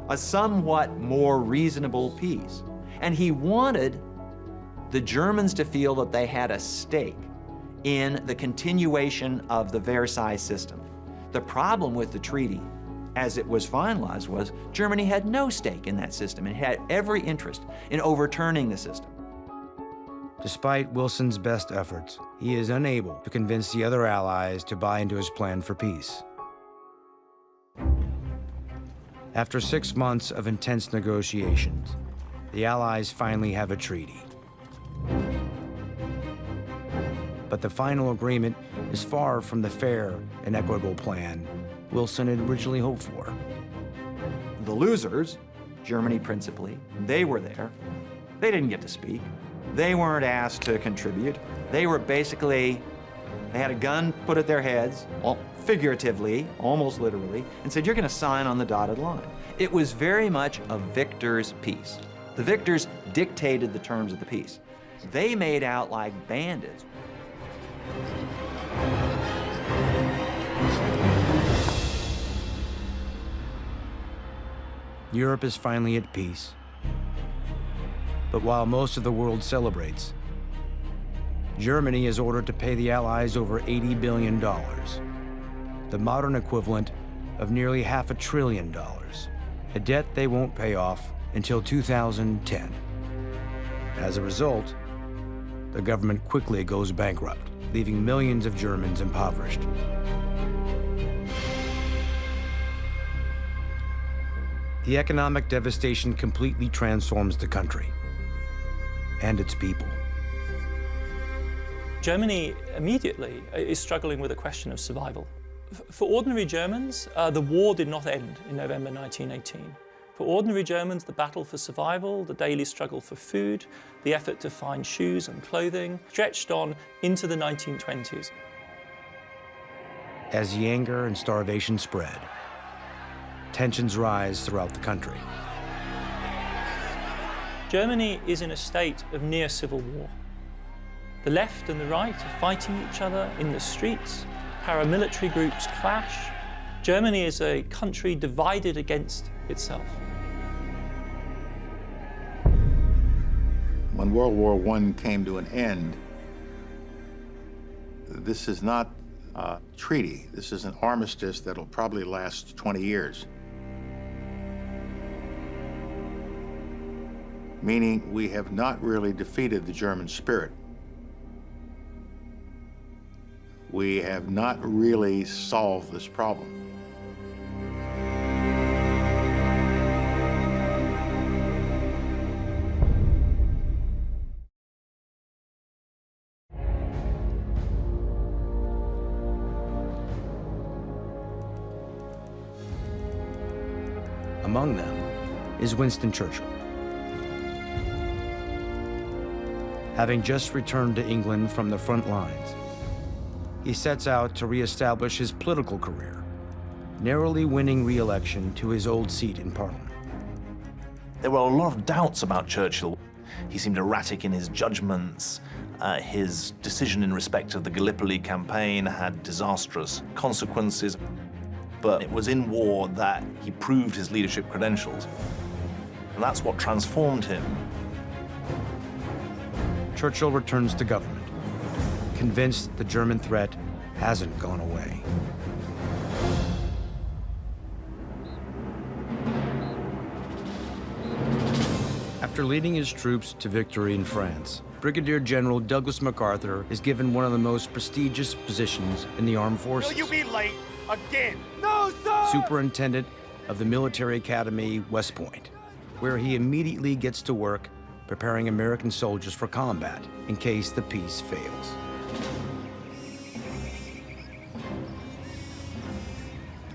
a somewhat more reasonable peace. And he wanted the Germans to feel that they had a stake in the continuation of the Versailles system. The problem with the treaty, as it was finalized, was Germany had no stake in that system and had every interest in overturning the system. Despite Wilson's best efforts, he is unable to convince the other allies to buy into his plan for peace. After 6 months of intense negotiations, the Allies finally have a treaty. But the final agreement is far from the fair and equitable plan Wilson had originally hoped for. The losers, Germany principally, they were there. They didn't get to speak. They weren't asked to contribute. They were basically, they had a gun put at their heads, figuratively, almost literally, and said, you're going to sign on the dotted line. It was very much a victor's peace. The victors dictated the terms of the peace. They made out like bandits. Europe is finally at peace. But while most of the world celebrates, Germany is ordered to pay the Allies over $80 billion, the modern equivalent of nearly $500 billion, a debt they won't pay off until 2010. As a result, the government quickly goes bankrupt. leaving millions of Germans impoverished. The economic devastation completely transforms the country and its people. Germany immediately is struggling with a question of survival. For ordinary Germans, the war did not end in November 1918. For ordinary Germans, the battle for survival, the daily struggle for food, the effort to find shoes and clothing stretched on into the 1920s. As the anger and starvation spread, tensions rise throughout the country. Germany is in a state of near civil war. The left and the right are fighting each other in the streets. Paramilitary groups clash. Germany is a country divided against itself. When World War I came to an end, this is not a treaty. This is an armistice that'll probably last 20 years. Meaning we have not really defeated the German spirit. We have not really solved this problem. Among them is Winston Churchill. Having just returned to England from the front lines, he sets out to re-establish his political career, narrowly winning re-election to his old seat in Parliament. There were a lot of doubts about Churchill. He seemed erratic in his judgments. His decision in respect of the Gallipoli campaign had disastrous consequences. But it was in war that he proved his leadership credentials. And that's what transformed him. Churchill returns to government, convinced the German threat hasn't gone away. After leading his troops to victory in France, Brigadier General Douglas MacArthur is given one of the most prestigious positions in the armed forces. Will you be late again? No, sir! Superintendent of the Military Academy, West Point, where he immediately gets to work preparing American soldiers for combat in case the peace fails.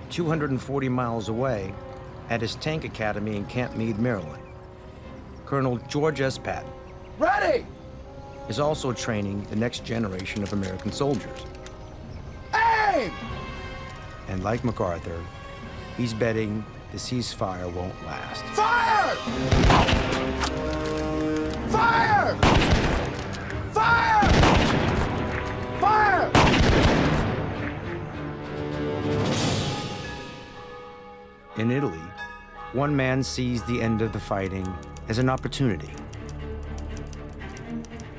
"240 miles away, at his tank academy in Camp Meade, Maryland, Colonel George S. Patton Ready! is also training the next generation of American soldiers. Aim! And like MacArthur, he's betting the ceasefire won't last. Fire! Fire! Fire! Fire! In Italy, one man sees the end of the fighting as an opportunity.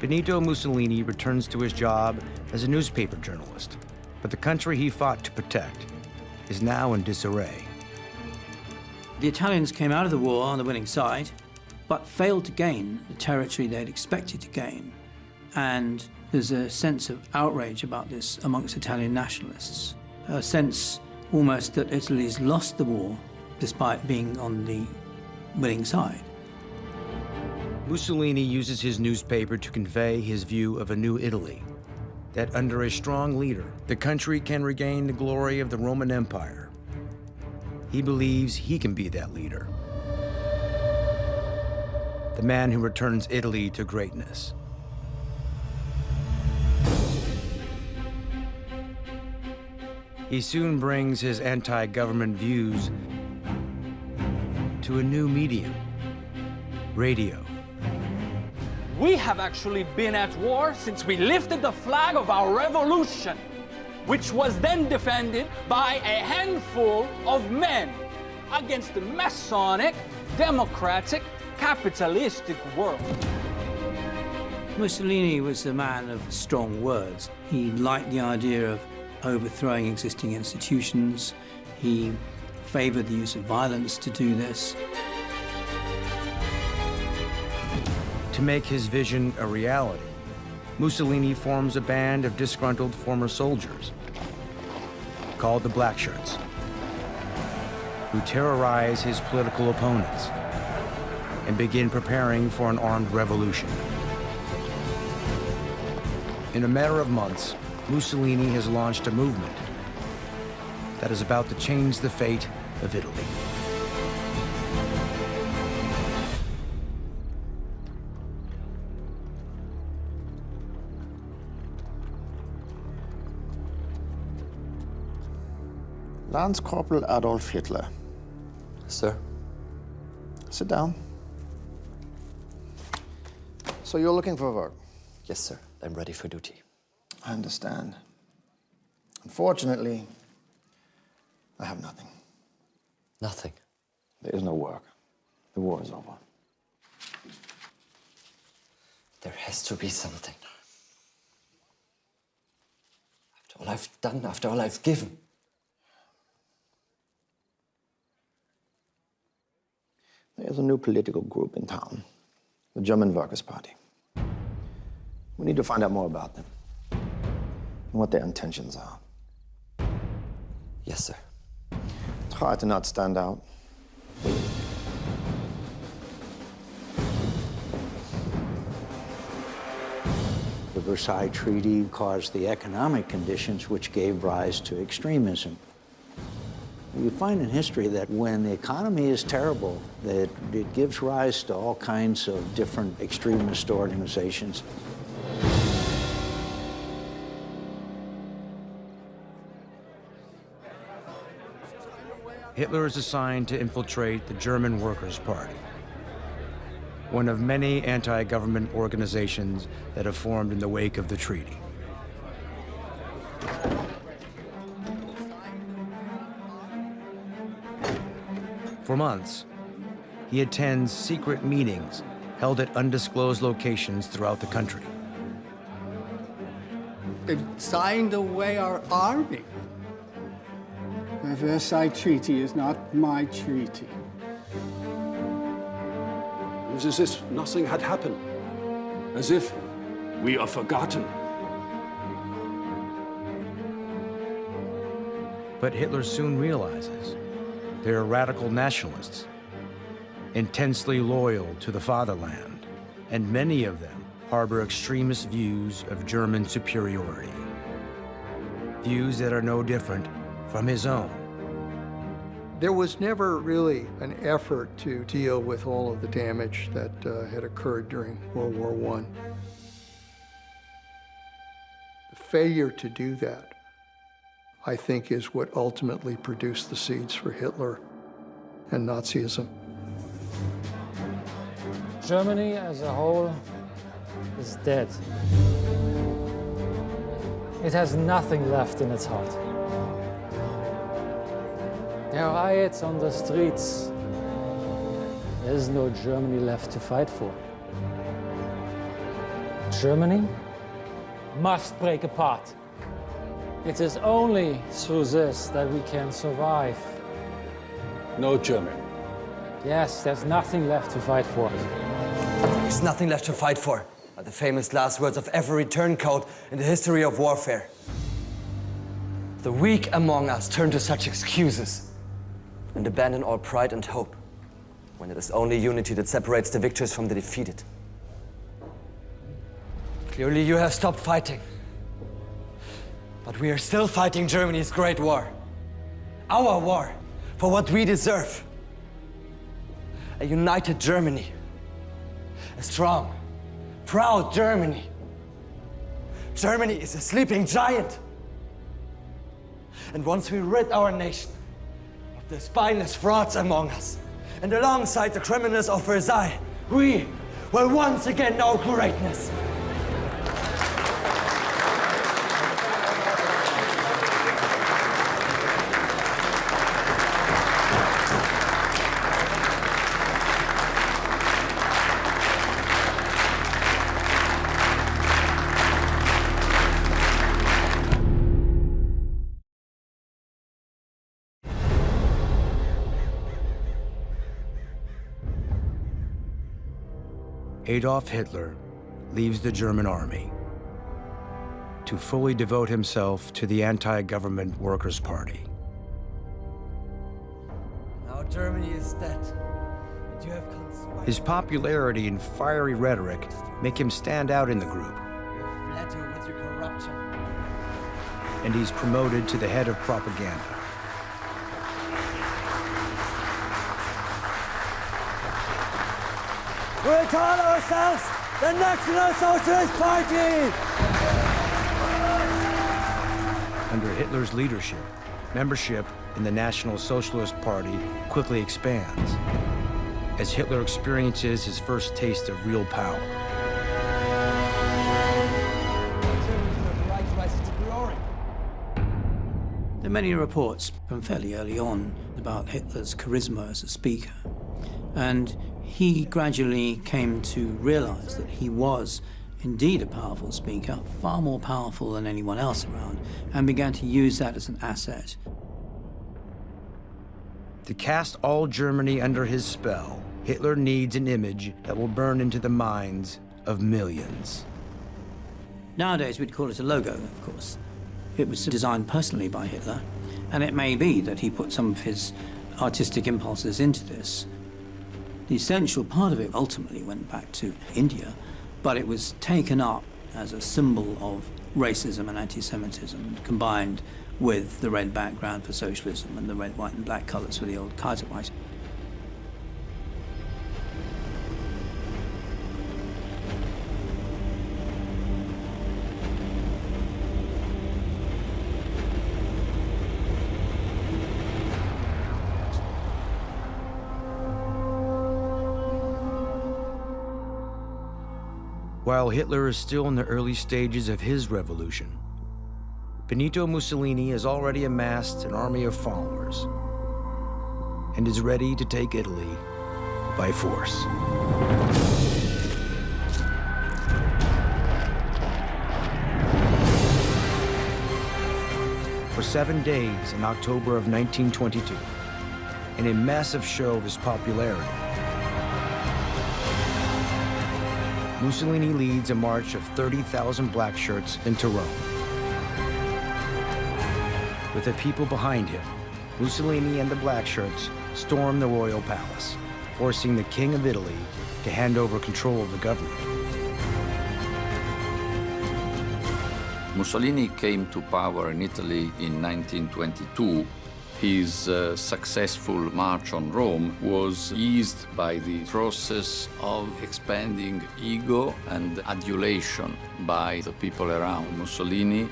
Benito Mussolini returns to his job as a newspaper journalist, but the country he fought to protect is now in disarray. The Italians came out of the war on the winning side, but failed to gain the territory they'd expected to gain. And there's a sense of outrage about this amongst Italian nationalists, a sense almost that Italy's lost the war despite being on the winning side. Mussolini uses his newspaper to convey his view of a new Italy, that under a strong leader, the country can regain the glory of the Roman Empire. He believes he can be that leader, the man who returns Italy to greatness. He soon brings his anti-government views to a new medium, radio. We have actually been at war since we lifted the flag of our revolution, which was then defended by a handful of men against the Masonic, democratic, capitalistic world. Mussolini was a man of strong words. He liked the idea of overthrowing existing institutions. He favored the use of violence to do this. To make his vision a reality, Mussolini forms a band of disgruntled former soldiers called the Black Shirts, who terrorize his political opponents and begin preparing for an armed revolution. In a matter of months, Mussolini has launched a movement that is about to change the fate of Italy. Lance Corporal Adolf Hitler. Sir? Sit down. So you're looking for work? Yes, sir. I'm ready for duty. I understand. Unfortunately, I have nothing. Nothing? There is no work. The war is over. There has to be something. After all I've done, after all I've given. There's a new political group in town, the German Workers' Party. We need to find out more about them and what their intentions are. Yes, sir. Try to not stand out. The Versailles Treaty caused the economic conditions which gave rise to extremism. You find in history that when the economy is terrible, that it gives rise to all kinds of different extremist organizations. Hitler is assigned to infiltrate the German Workers' Party, one of many anti-government organizations that have formed in the wake of the treaty. For months, he attends secret meetings held at undisclosed locations throughout the country. They've signed away our army. The Versailles Treaty is not my treaty. It was as if nothing had happened. As if we are forgotten. But Hitler soon realizes they are radical nationalists, intensely loyal to the fatherland, and many of them harbor extremist views of German superiority, views that are no different from his own. There was never really an effort to deal with all of the damage that had occurred during World War I. The failure to do that, I think, is what ultimately produced the seeds for Hitler and Nazism. Germany as a whole is dead. It has nothing left in its heart. There are riots on the streets. There is no Germany left to fight for. Germany must break apart. It is only through this that we can survive. No Germany. Yes, there's nothing left to fight for. There's nothing left to fight for, are the famous last words of every turncoat in the history of warfare. The weak among us turn to such excuses and abandon all pride and hope, when it is only unity that separates the victors from the defeated. Clearly you have stopped fighting. But we are still fighting Germany's great war. Our war for what we deserve. A united Germany. A strong, proud Germany. Germany is a sleeping giant. And once we rid our nation of the spineless frauds among us, and alongside the criminals of Versailles, we will once again know greatness. Adolf Hitler leaves the German army to fully devote himself to the anti-government Workers' Party. Now Germany is dead, and you have conspired. His popularity and fiery rhetoric make him stand out in the group, You have flattered with your corruption. and he's promoted to the head of propaganda. We call ourselves the National Socialist Party! Under Hitler's leadership, membership in the National Socialist Party quickly expands as Hitler experiences his first taste of real power. There are many reports from fairly early on about Hitler's charisma as a speaker, and he gradually came to realize that he was indeed a powerful speaker, far more powerful than anyone else around, and began to use that as an asset. To cast all Germany under his spell, Hitler needs an image that will burn into the minds of millions. Nowadays, we'd call it a logo, of course. It was designed personally by Hitler, and it may be that he put some of his artistic impulses into this. The essential part of it ultimately went back to India, but it was taken up as a symbol of racism and anti-Semitism, combined with the red background for socialism and the red, white, and black colors for the old Kaiserreich. While Hitler is still in the early stages of his revolution, Benito Mussolini has already amassed an army of followers and is ready to take Italy by force. For 7 days in October of 1922, in a massive show of his popularity, Mussolini leads a march of 30,000 black shirts into Rome. With the people behind him, Mussolini and the black shirts storm the royal palace, forcing the King of Italy to hand over control of the government. Mussolini came to power in Italy in 1922. His successful march on Rome was eased by the process of expanding ego and adulation by the people around Mussolini,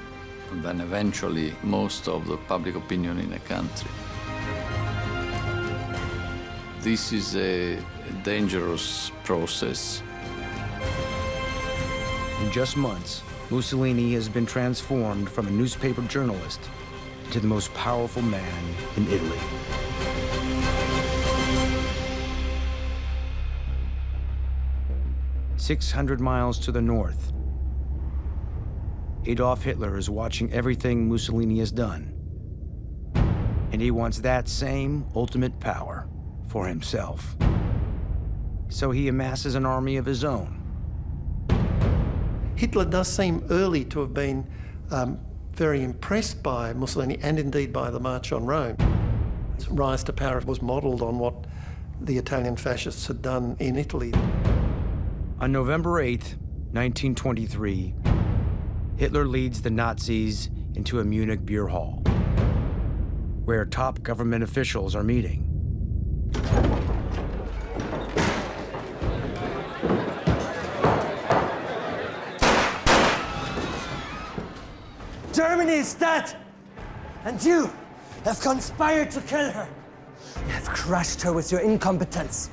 and then eventually most of the public opinion in a country. This is a dangerous process. In just months, Mussolini has been transformed from a newspaper journalist to the most powerful man in Italy. "600 miles to the north, Adolf Hitler is watching everything Mussolini has done, and he wants that same ultimate power for himself. So he amasses an army of his own. Hitler does seem early to have been very impressed by Mussolini and indeed by the March on Rome. His rise to power was modelled on what the Italian fascists had done in Italy. On November 8th, 1923, Hitler leads the Nazis into a Munich beer hall, where top government officials are meeting. Germany is dead, and you have conspired to kill her. You have crushed her with your incompetence.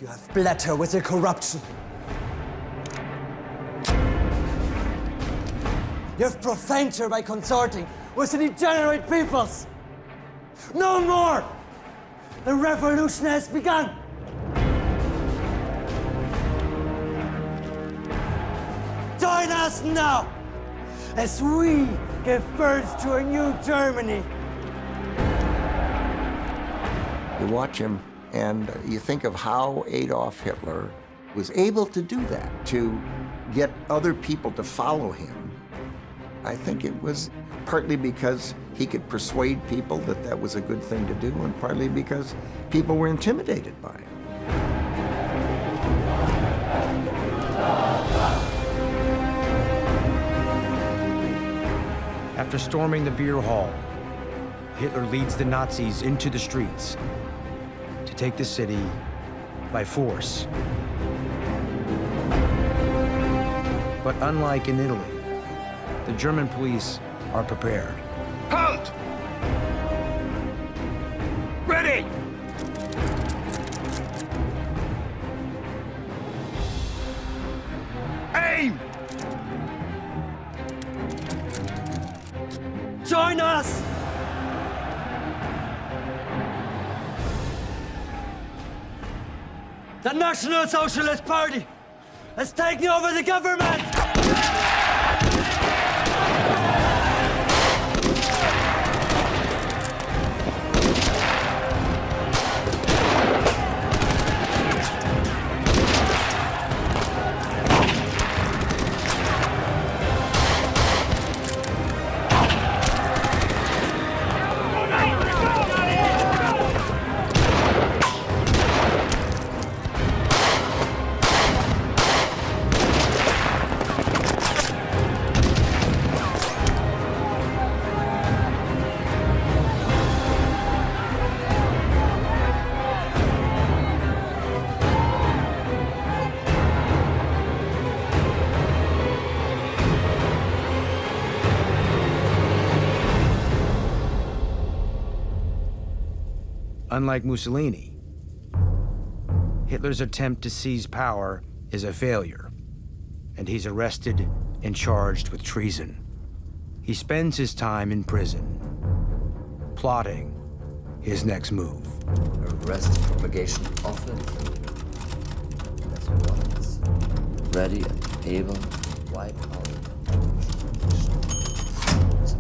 You have bled her with your corruption. You have profaned her by consorting with the degenerate peoples. No more! The revolution has begun! Join us now, as we give birth to a new Germany. You watch him and you think of how Adolf Hitler was able to do that, to get other people to follow him I think it was partly because he could persuade people that that was a good thing to do, and partly because people were intimidated by it. After storming the beer hall, Hitler leads the Nazis into the streets to take the city by force. But unlike in Italy, the German police are prepared. Halt! Ready! Aim! Join us! The National Socialist Party has taken over the government! Unlike Mussolini, Hitler's attempt to seize power is a failure, and he's arrested and charged with treason. He spends his time in prison, plotting his next move. Arrest the propagation of it. That's what is ready and able to wipe out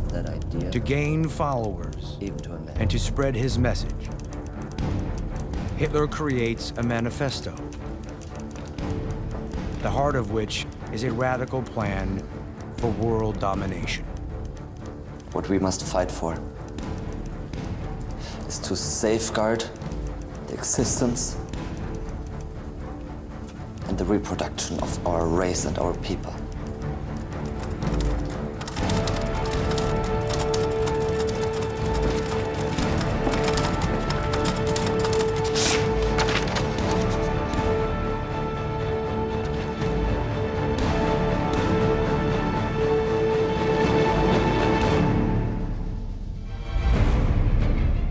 that idea. To gain followers Even to a man. and to spread his message, Hitler creates a manifesto, the heart of which is a radical plan for world domination. What we must fight for is to safeguard the existence and the reproduction of our race and our people.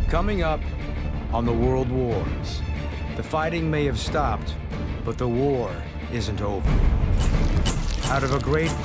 Coming up on the World Wars, the fighting may have stopped, but the war isn't over. Out of a great